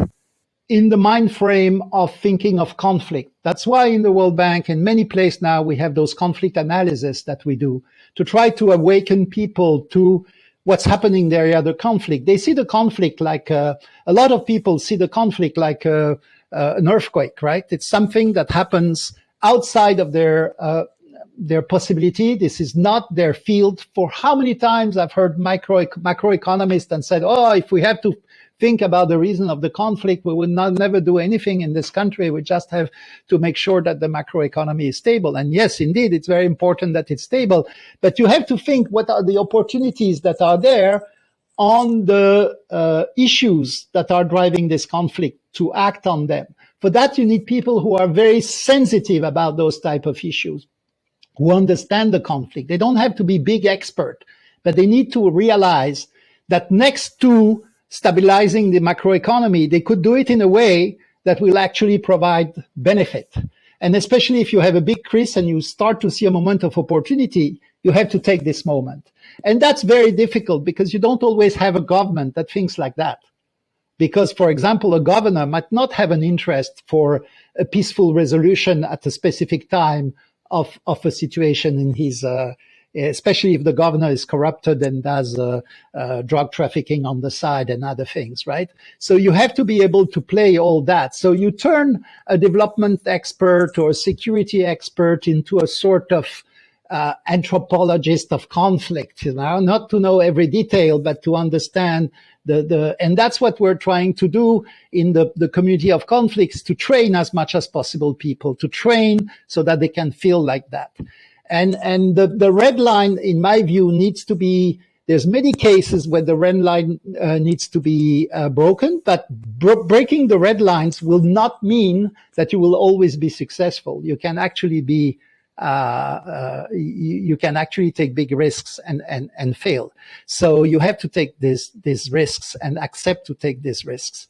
in the mind frame of thinking of conflict. That's why in the World Bank and many places now we have those conflict analysis that we do to try to awaken people to what's happening in the area of the conflict. They see the conflict like a lot of people see the conflict like an earthquake, right? It's something that happens outside of their possibility. This is not their field. For how many times I've heard macroeconomists and said, oh, if we have to think about the reason of the conflict, we will never do anything in this country. We just have to make sure that the macroeconomy is stable. And yes, indeed, it's very important that it's stable. But you have to think what are the opportunities that are there on the issues that are driving this conflict to act on them. For that, you need people who are very sensitive about those type of issues, who understand the conflict. They don't have to be big expert, but they need to realize that next to stabilizing the macroeconomy, they could do it in a way that will actually provide benefit. And especially if you have a big crisis and you start to see a moment of opportunity, you have to take this moment. And that's very difficult because you don't always have a government that thinks like that. Because, for example, a governor might not have an interest for a peaceful resolution at a specific time of a situation in his, especially if the governor is corrupted and does drug trafficking on the side and other things, right? So you have to be able to play all that. So you turn a development expert or a security expert into a sort of anthropologist of conflict, you know, not to know every detail, but to understand and that's what we're trying to do in the community of conflicts, to train as much as possible people, to train so that they can feel like that. And the red line, in my view, needs to be, there's many cases where the red line needs to be broken, but breaking the red lines will not mean that you will always be successful. You can actually be you can actually take big risks and fail. So you have to take these risks and accept to take these risks.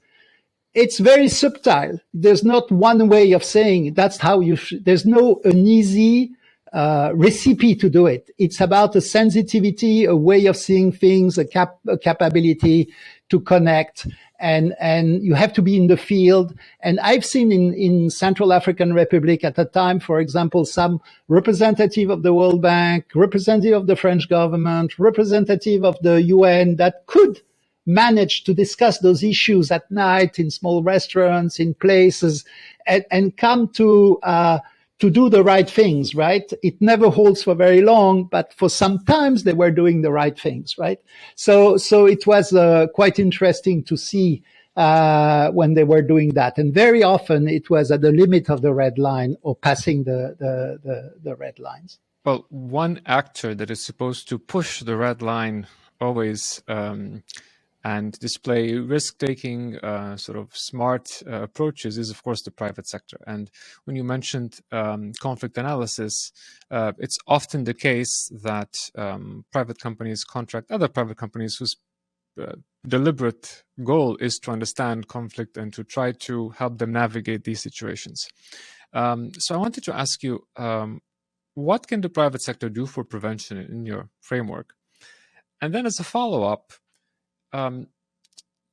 It's very subtle. There's not one way of saying that's how you there's no an easy recipe to do it. It's about a sensitivity, a way of seeing things, a capability to connect. And you have to be in the field. And I've seen in Central African Republic at the time, for example, some representative of the World Bank, representative of the French government, representative of the UN that could manage to discuss those issues at night in small restaurants, in places, and come to do the right things, right? It never holds for very long, but for some times they were doing the right things, right? So it was quite interesting to see when they were doing that. And very often it was at the limit of the red line or passing the red lines. Well, one actor that is supposed to push the red line always and display risk-taking, sort of smart approaches is, of course, the private sector. And when you mentioned conflict analysis, it's often the case that private companies contract other private companies whose deliberate goal is to understand conflict and to try to help them navigate these situations. So I wanted to ask you, what can the private sector do for prevention in your framework? And then as a follow-up,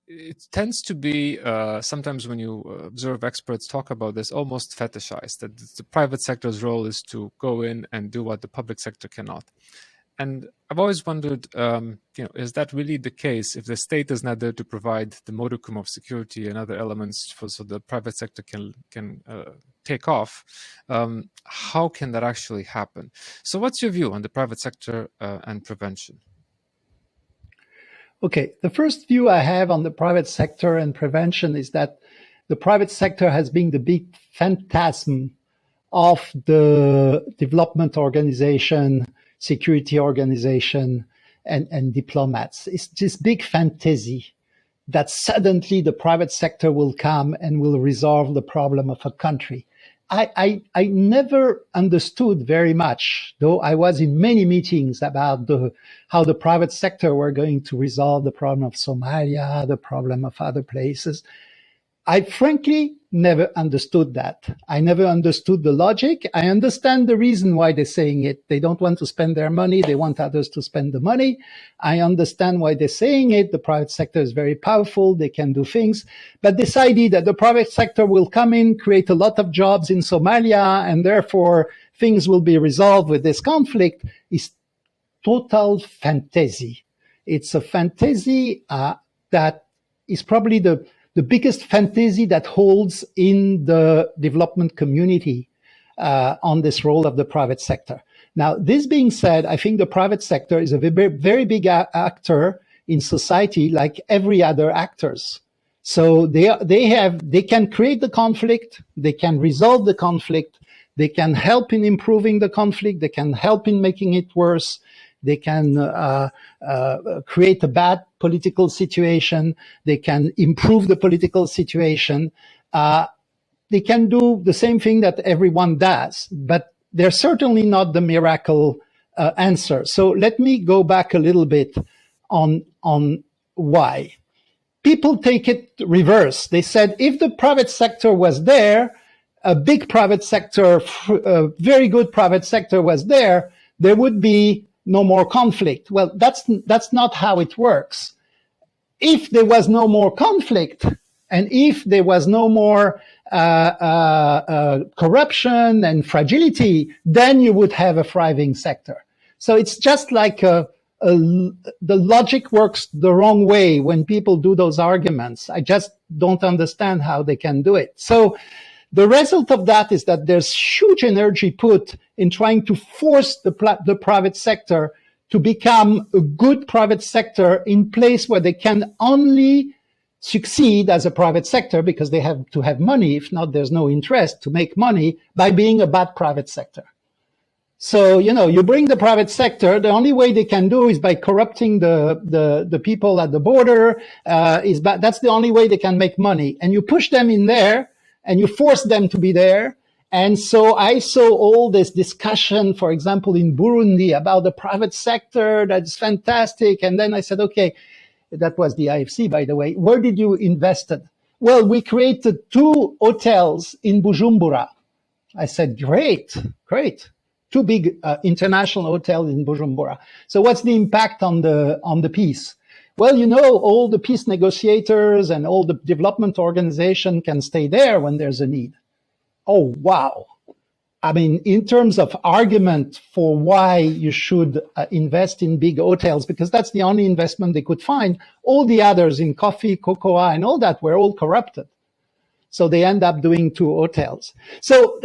it tends to be sometimes when you observe experts talk about this, almost fetishized, that the private sector's role is to go in and do what the public sector cannot. And I've always wondered, is that really the case if the state is not there to provide the modicum of security and other elements so the private sector can take off? How can that actually happen? So what's your view on the private sector and prevention? Okay, the first view I have on the private sector and prevention is that the private sector has been the big phantasm of the development organization, security organization, and diplomats. It's this big fantasy that suddenly the private sector will come and will resolve the problem of a country. I never understood very much, though I was in many meetings about how the private sector were going to resolve the problem of Somalia, the problem of other places. I frankly never understood that. I never understood the logic. I understand the reason why they're saying it. They don't want to spend their money. They want others to spend the money. I understand why they're saying it. The private sector is very powerful. They can do things. But this idea that the private sector will come in, create a lot of jobs in Somalia, and therefore things will be resolved with this conflict is total fantasy. It's a fantasy that is probably the biggest fantasy that holds in the development community on this role of the private sector. Now, this being said, I think the private sector is a very, very big actor in society, like every other actors. So they can create the conflict, they can resolve the conflict, they can help in improving the conflict, they can help in making it worse. They can create a bad political situation. They can improve the political situation. They can do the same thing that everyone does, but they're certainly not the miracle answer. So let me go back a little bit on why. People take it reverse. They said if the private sector was there, a big private sector, a very good private sector was there would be no more conflict. Well, that's not how it works. If there was no more conflict, and if there was no more corruption and fragility, then you would have a thriving sector. So it's just like the logic works the wrong way when people do those arguments. I just don't understand how they can do it. So the result of that is that there's huge energy put in trying to force the private sector to become a good private sector in place where they can only succeed as a private sector because they have to have money. If not, there's no interest to make money by being a bad private sector. So, you bring the private sector, the only way they can do is by corrupting the people at the border, that's the only way they can make money. And you push them in there, and you force them to be there. And so I saw all this discussion, for example, in Burundi about the private sector. That's fantastic. And then I said, okay, that was the IFC, by the way. Where did you invest it? Well, we created 2 hotels in Bujumbura. I said, great. 2 big international hotels in Bujumbura. So what's the impact on the peace? Well, all the peace negotiators and all the development organization can stay there when there's a need. Oh, wow. I mean, in terms of argument for why you should invest in big hotels, because that's the only investment they could find, all the others in coffee, cocoa, and all that were all corrupted. So they end up doing 2 hotels. So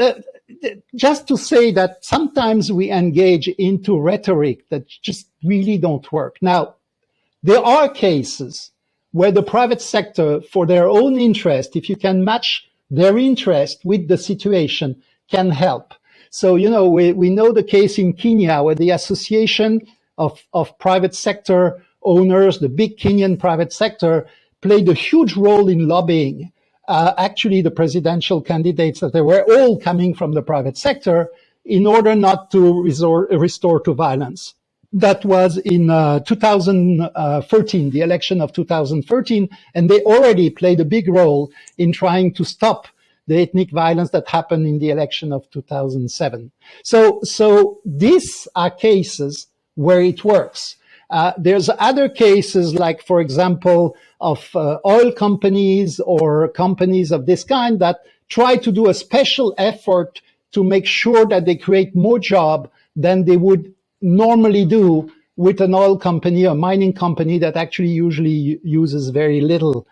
just to say that sometimes we engage into rhetoric that just really don't work. Now, there are cases where the private sector, for their own interest, if you can match their interest with the situation, can help. So, we know the case in Kenya where the association of private sector owners, the big Kenyan private sector, played a huge role in lobbying. Actually, the presidential candidates, that they were all coming from the private sector in order not to restore to violence. That was in 2013, the election of 2013, and they already played a big role in trying to stop the ethnic violence that happened in the election of 2007. So these are cases where it works. There's other cases like, for example, of oil companies or companies of this kind that try to do a special effort to make sure that they create more jobs than they would normally do with an oil company or mining company that actually usually uses very little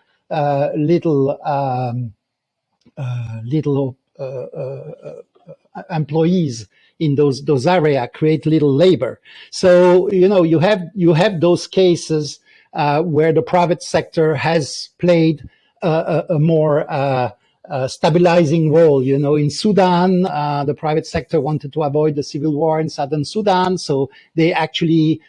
employees in those area, create little labor. So you have those cases where the private sector has played a more stabilizing role. In Sudan, the private sector wanted to avoid the civil war in southern Sudan, so they actually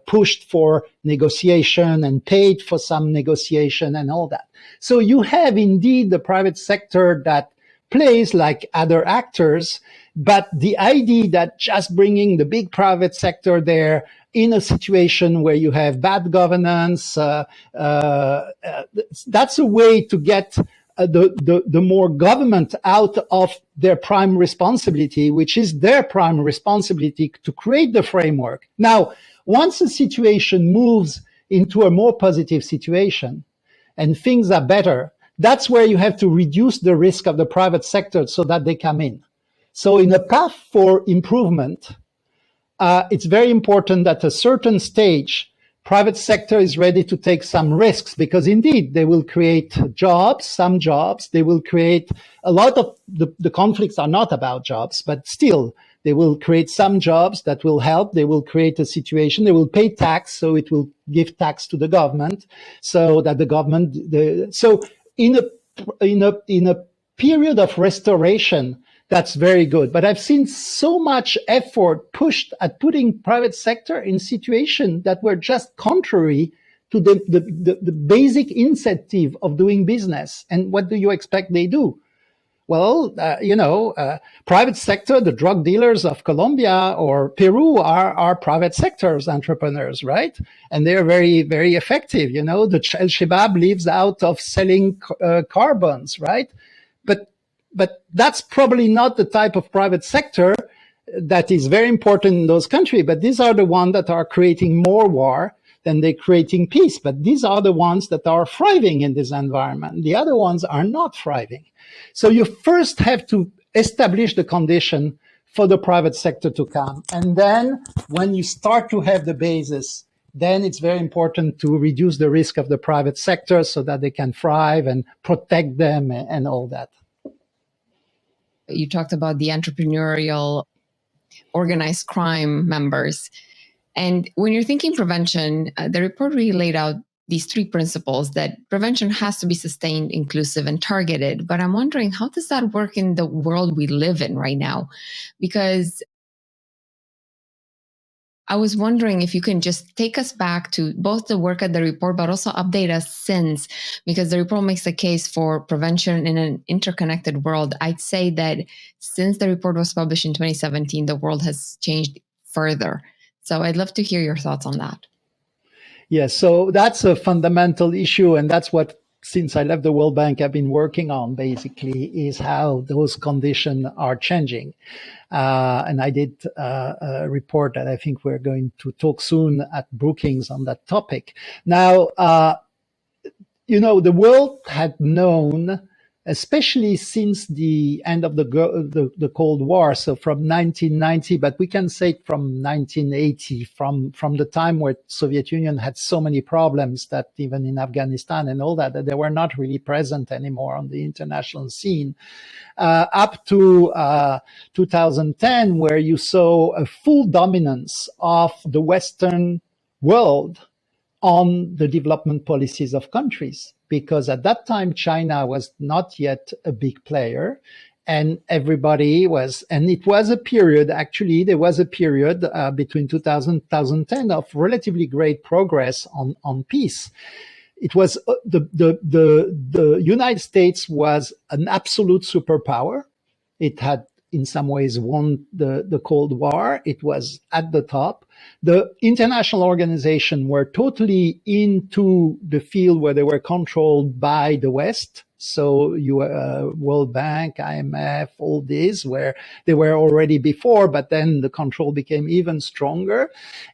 pushed for negotiation and paid for some negotiation and all that. So you have indeed the private sector that plays like other actors, but the idea that just bringing the big private sector there in a situation where you have bad governance, that's a way to get the more government out of their prime responsibility, which is their prime responsibility to create the framework. Now, once a situation moves into a more positive situation and things are better, that's where you have to reduce the risk of the private sector so that they come in. So in a path for improvement, it's very important that at a certain stage, private sector is ready to take some risks, because indeed they will create jobs, some jobs. They will create a lot of the conflicts are not about jobs, but still they will create some jobs that will help. They will create a situation. They will pay tax, so it will give tax to the government, so that the government. So in a period of restoration, that's very good. But I've seen so much effort pushed at putting private sector in situations that were just contrary to the basic incentive of doing business. And what do you expect they do? Well, private sector, the drug dealers of Colombia or Peru are private sectors entrepreneurs, right? And they're very, very effective. The Al-Shabaab lives out of selling carbons, right? But that's probably not the type of private sector that is very important in those countries. But these are the ones that are creating more war than they're creating peace. But these are the ones that are thriving in this environment. The other ones are not thriving. So you first have to establish the condition for the private sector to come. And then when you start to have the basis, then it's very important to reduce the risk of the private sector so that they can thrive and protect them and all that. You talked about the entrepreneurial organized crime members. And when you're thinking prevention, the report really laid out these three principles that prevention has to be sustained, inclusive, and targeted. But I'm wondering, how does that work in the world we live in right now? Because I was wondering if you can just take us back to both the work at the report, but also update us since, because the report makes a case for prevention in an interconnected world. I'd say that since the report was published in 2017, the world has changed further. So I'd love to hear your thoughts on that. Yes, so that's a fundamental issue, and that's what, since I left the World Bank, I've been working on, basically, is how those conditions are changing. And I did a report that I think we're going to talk soon at Brookings on that topic. Now, the world had known, especially since the end of the Cold War, so from 1990, but we can say from 1980, from the time where Soviet Union had so many problems that even in Afghanistan and all that they were not really present anymore on the international scene, up to 2010, where you saw a full dominance of the Western world on the development policies of countries, because at that time China was not yet a big player, and everybody was, and it was a period, actually there was a period between 2000 and 2010 of relatively great progress on peace. It was the United States was an absolute superpower. It had in some ways won the Cold War. It was at the top. The international organizations were totally into the field where they were controlled by the West. So World Bank, IMF, all these, where they were already before, but then the control became even stronger.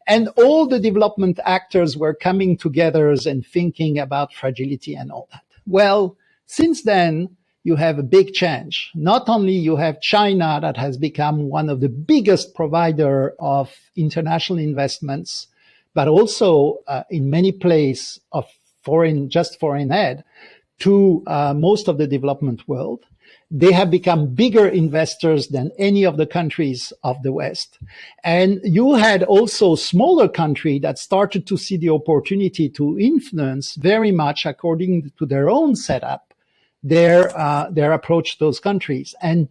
And all the development actors were coming together and thinking about fragility and all that. Well, since then, you have a big change. Not only you have China that has become one of the biggest provider of international investments, but also in many places of foreign aid to most of the development world. They have become bigger investors than any of the countries of the West. And you had also smaller countries that started to see the opportunity to influence very much according to their own setup, their approach to those countries. And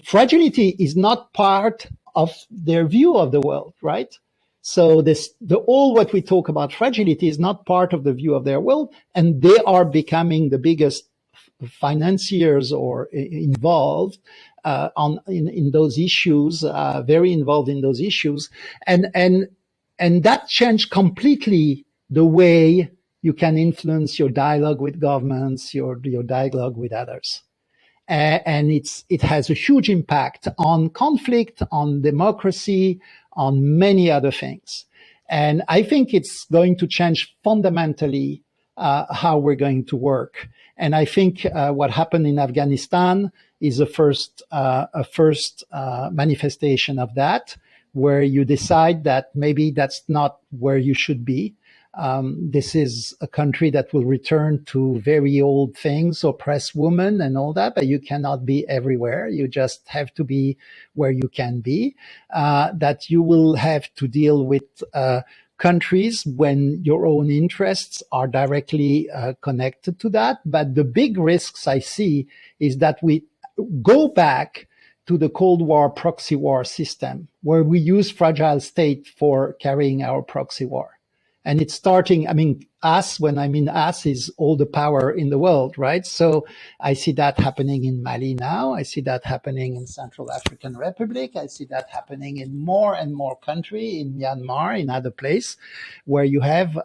fragility is not part of their view of the world, right? So all what we talk about fragility is not part of the view of their world, and they are becoming the biggest financiers or involved in those issues, very involved in those issues, and that changed completely the way you can influence your dialogue with governments, your dialogue with others. And it has a huge impact on conflict, on democracy, on many other things. And I think it's going to change fundamentally how we're going to work. And I think what happened in Afghanistan is a first manifestation of that, where you decide that maybe that's not where you should be. This is a country that will return to very old things, oppress women and all that, but you cannot be everywhere. You just have to be where you can be. That you will have to deal with countries when your own interests are directly connected to that. But the big risks I see is that we go back to the Cold War proxy war system, where we use fragile state for carrying our proxy war. And it's starting, us, when I mean us, is all the power in the world, right? So I see that happening in Mali now. I see that happening in Central African Republic. I see that happening in more and more countries, in Myanmar, in other places, where you have,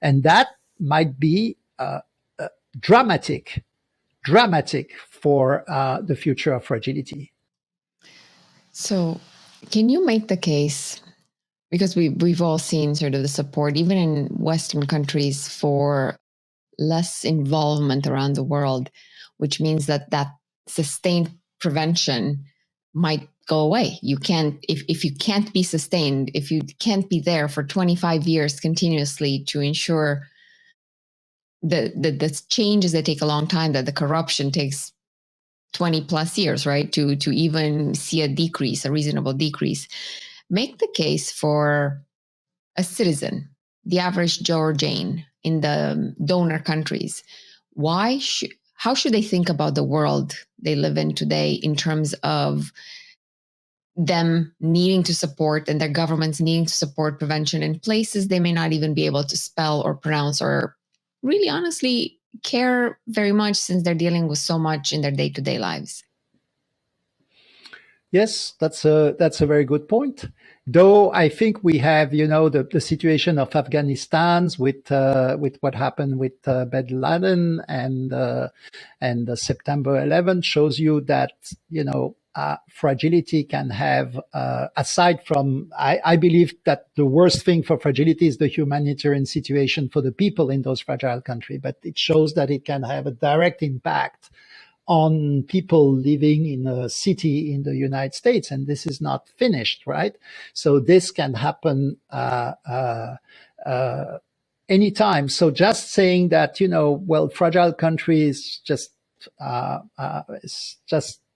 and that might be dramatic for the future of fragility. So can you make the case, because we've all seen sort of the support, even in Western countries, for less involvement around the world, which means that sustained prevention might go away. You can't, if you can't be sustained, if you can't be there for 25 years continuously to ensure the changes that take a long time, that the corruption takes 20 plus years, right, to even see a reasonable decrease. Make the case for a citizen, the average Joe or Jane in the donor countries. How should they think about the world they live in today in terms of them needing to support and their governments needing to support prevention in places they may not even be able to spell or pronounce or really honestly care very much, since they're dealing with so much in their day-to-day lives? Yes, that's a very good point. Though I think we have, the situation of Afghanistan with what happened with bin Laden and September 11th shows you that, fragility can have, aside from, I believe that the worst thing for fragility is the humanitarian situation for the people in those fragile countries, but it shows that it can have a direct impact on people living in a city in the United States, and this is not finished, right? So this can happen anytime. So just saying that, fragile countries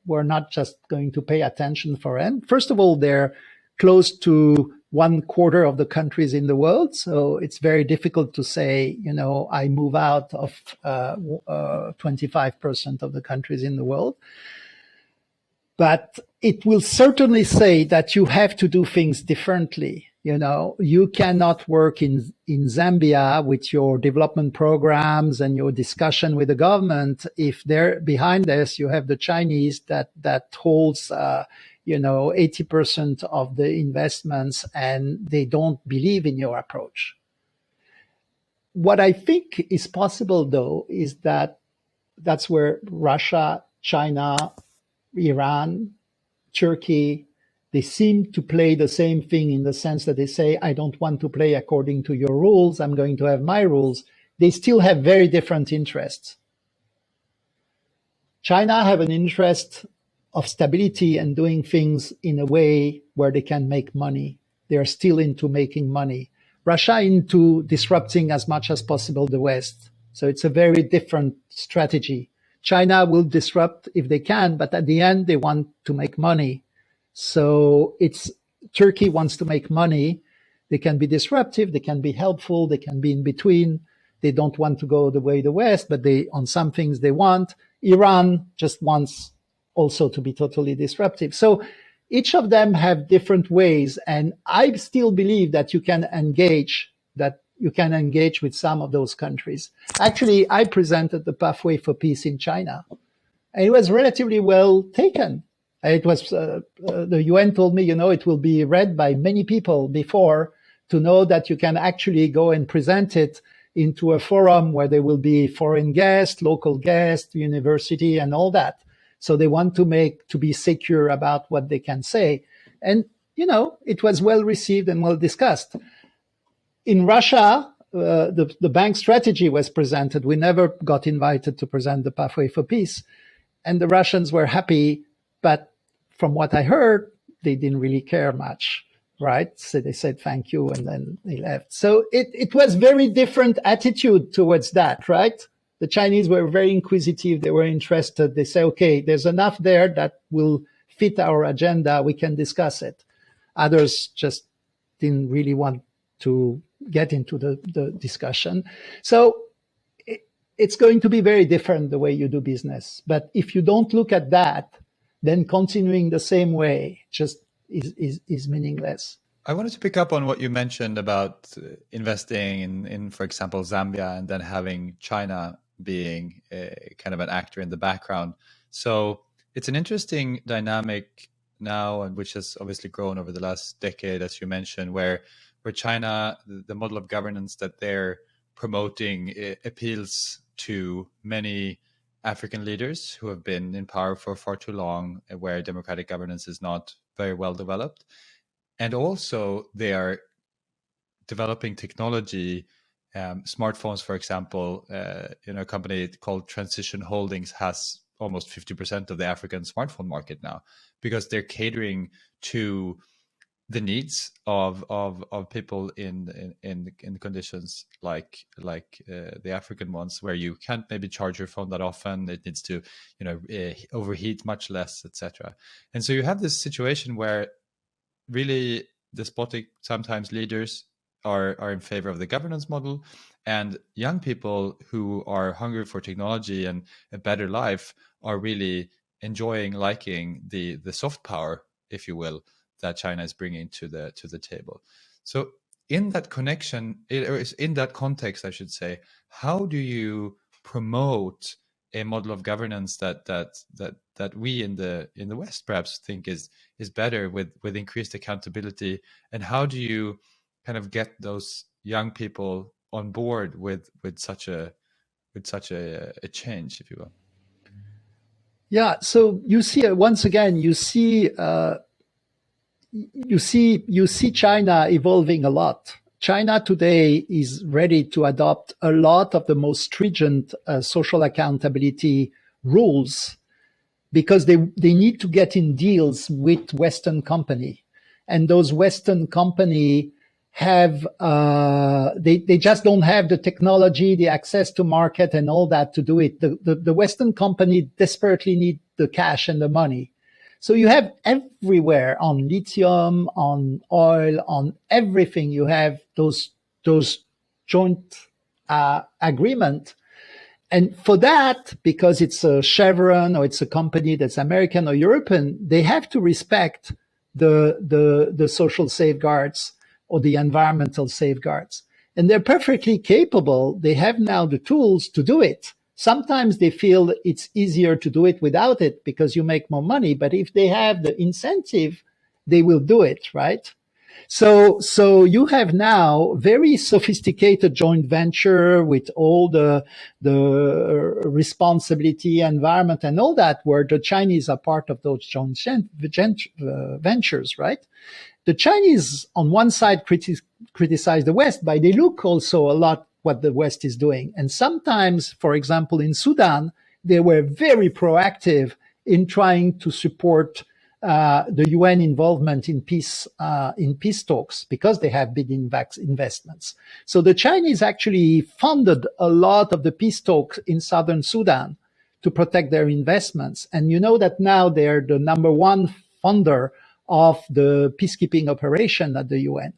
we're not just going to pay attention for them. First of all, they're close to 1/4 of the countries in the world. So it's very difficult to say, I move out of 25% of the countries in the world. But it will certainly say that you have to do things differently. You cannot work in Zambia with your development programs and your discussion with the government if there behind this you have the Chinese that holds 80% of the investments, and they don't believe in your approach. What I think is possible, though, is that's where Russia, China, Iran, Turkey, they seem to play the same thing in the sense that they say, I don't want to play according to your rules, I'm going to have my rules. They still have very different interests. China have an interest of stability and doing things in a way where they can make money. They are still into making money. Russia into disrupting as much as possible the West. So it's a very different strategy. China will disrupt if they can, but at the end they want to make money. So Turkey wants to make money. They can be disruptive, they can be helpful, they can be in between. They don't want to go the way of the West, but on some things they want. Iran just wants also to be totally disruptive. So each of them have different ways. And I still believe that you can engage with some of those countries. Actually, I presented the Pathway for Peace in China, and it was relatively well taken. It was, the UN told me, it will be read by many people before to know that you can actually go and present it into a forum where there will be foreign guests, local guests, university, and all that. So they want to be secure about what they can say. And, it was well received and well discussed. In Russia, the bank strategy was presented. We never got invited to present the Pathway for Peace. And the Russians were happy, but from what I heard, they didn't really care much. Right? So they said thank you and then they left. So it was very different attitude towards that, right? The Chinese were very inquisitive. They were interested. They say, okay, there's enough there that will fit our agenda. We can discuss it. Others just didn't really want to get into the discussion. So it's going to be very different the way you do business. But if you don't look at that, then continuing the same way just is meaningless. I wanted to pick up on what you mentioned about investing in, for example, Zambia, and then having China being kind of an actor in the background. So it's an interesting dynamic now, and which has obviously grown over the last decade, as you mentioned, where China, the model of governance that they're promoting appeals to many African leaders who have been in power for far too long, where democratic governance is not very well developed. And also they are developing technology, smartphones, for example. A company called Transition Holdings has almost 50% of the African smartphone market now, because they're catering to the needs of people in conditions like the African ones, where you can't maybe charge your phone that often. It needs to overheat much less, etc. And so you have this situation where really despotic sometimes leaders are in favor of the governance model, and young people who are hungry for technology and a better life are really liking the soft power, if you will, that China is bringing to the table. So in that in that context, I should say, how do you promote a model of governance that we in the West perhaps think is better, with increased accountability? And how do you kind of get those young people on board with such a change, if you will? Yeah. So you see, once again, you see China evolving a lot. China today is ready to adopt a lot of the most stringent social accountability rules, because they need to get in deals with Western company, and those Western company have they just don't have the technology, the access to market, and all that to do it. The Western company desperately need the cash and the money. So you have everywhere, on lithium, on oil, on everything, you have those joint agreement. And for that, because it's a Chevron or it's a company that's American or European, they have to respect the social safeguards or the environmental safeguards. And they're perfectly capable. They have now the tools to do it. Sometimes they feel it's easier to do it without it because you make more money. But if they have the incentive, they will do it, right? So you have now very sophisticated joint venture with all the responsibility, environment, and all that, where the Chinese are part of those joint ventures, right? The Chinese, on one side, criticize the West, but they look also a lot what the West is doing. And sometimes, for example, in Sudan, they were very proactive in trying to support the UN involvement in peace talks because they have big investments. So the Chinese actually funded a lot of the peace talks in southern Sudan to protect their investments. And you know that now they're the number one funder of the peacekeeping operation at the UN.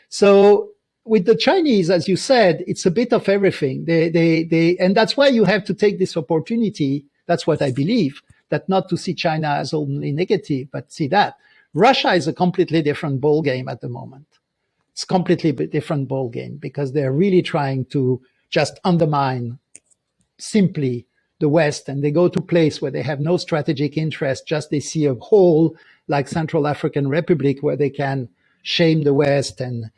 So with the Chinese, as you said, it's a bit of everything. And that's why you have to take this opportunity. That's what I believe, that not to see China as only negative, but see that Russia is a completely different ball game at the moment. It's a completely different ball game because they're really trying to just undermine simply the West, and they go to a place where they have no strategic interest, just they see a hole like Central African Republic where they can shame the West and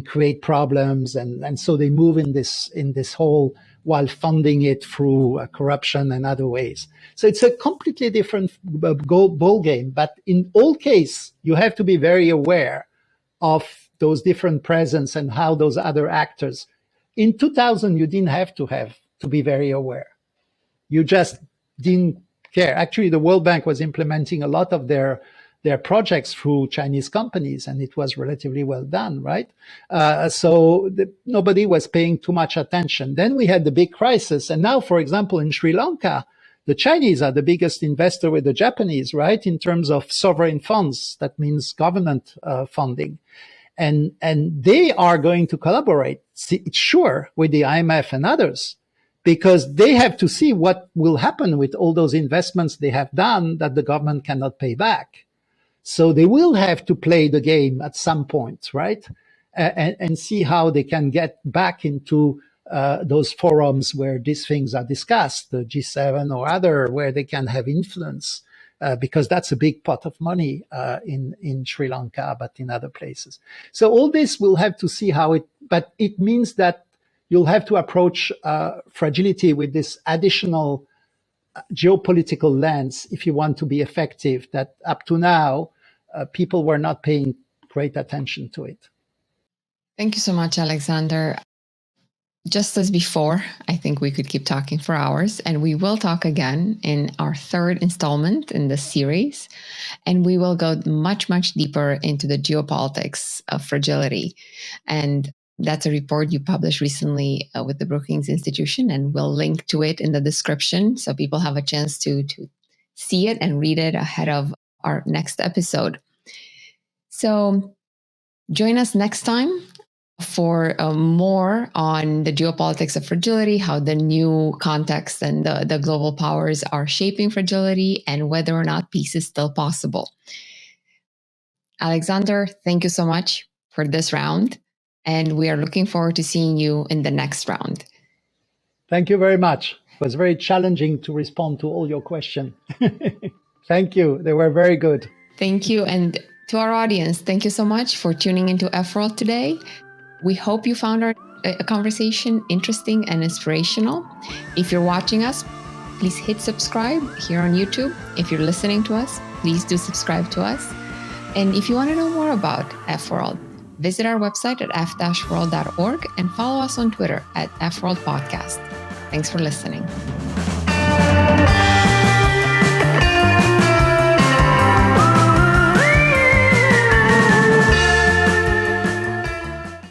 create problems. And so they move in this hole while funding it through corruption and other ways. So it's a completely different ball game. But in all cases, you have to be very aware of those different presence and how those other actors. In 2000, you didn't have to be very aware. You just didn't care. Actually, the World Bank was implementing a lot of their projects through Chinese companies, and it was relatively well done, right? So nobody was paying too much attention. Then we had the big crisis. And now, for example, in Sri Lanka, the Chinese are the biggest investor with the Japanese, right? In terms of sovereign funds, that means government funding. And they are going to collaborate, sure, with the IMF and others, because they have to see what will happen with all those investments they have done that the government cannot pay back. So they will have to play the game at some point, right? And see how they can get back into those forums where these things are discussed, the G7 or other, where they can have influence, because that's a big pot of money in Sri Lanka, but in other places. So all this we'll have to see but it means that you'll have to approach fragility with this additional geopolitical lens if you want to be effective, that up to now, people were not paying great attention to it. Thank you so much, Alexander. Just as before, I think we could keep talking for hours, and we will talk again in our third installment in this series. And we will go much, much deeper into the geopolitics of fragility. And that's a report you published recently with the Brookings Institution, and we'll link to it in the description so people have a chance to see it and read it ahead of our next episode. So join us next time for more on the geopolitics of fragility, how the new context and the global powers are shaping fragility, and whether or not peace is still possible. Alexander, thank you so much for this round. And we are looking forward to seeing you in the next round. Thank you very much. It was very challenging to respond to all your questions. Thank you. They were very good. Thank you. And to our audience, thank you so much for tuning into F-World today. We hope you found our conversation interesting and inspirational. If you're watching us, please hit subscribe here on YouTube. If you're listening to us, please do subscribe to us. And if you want to know more about F-World, visit our website at f-world.org and follow us on Twitter at F-World Podcast. Thanks for listening.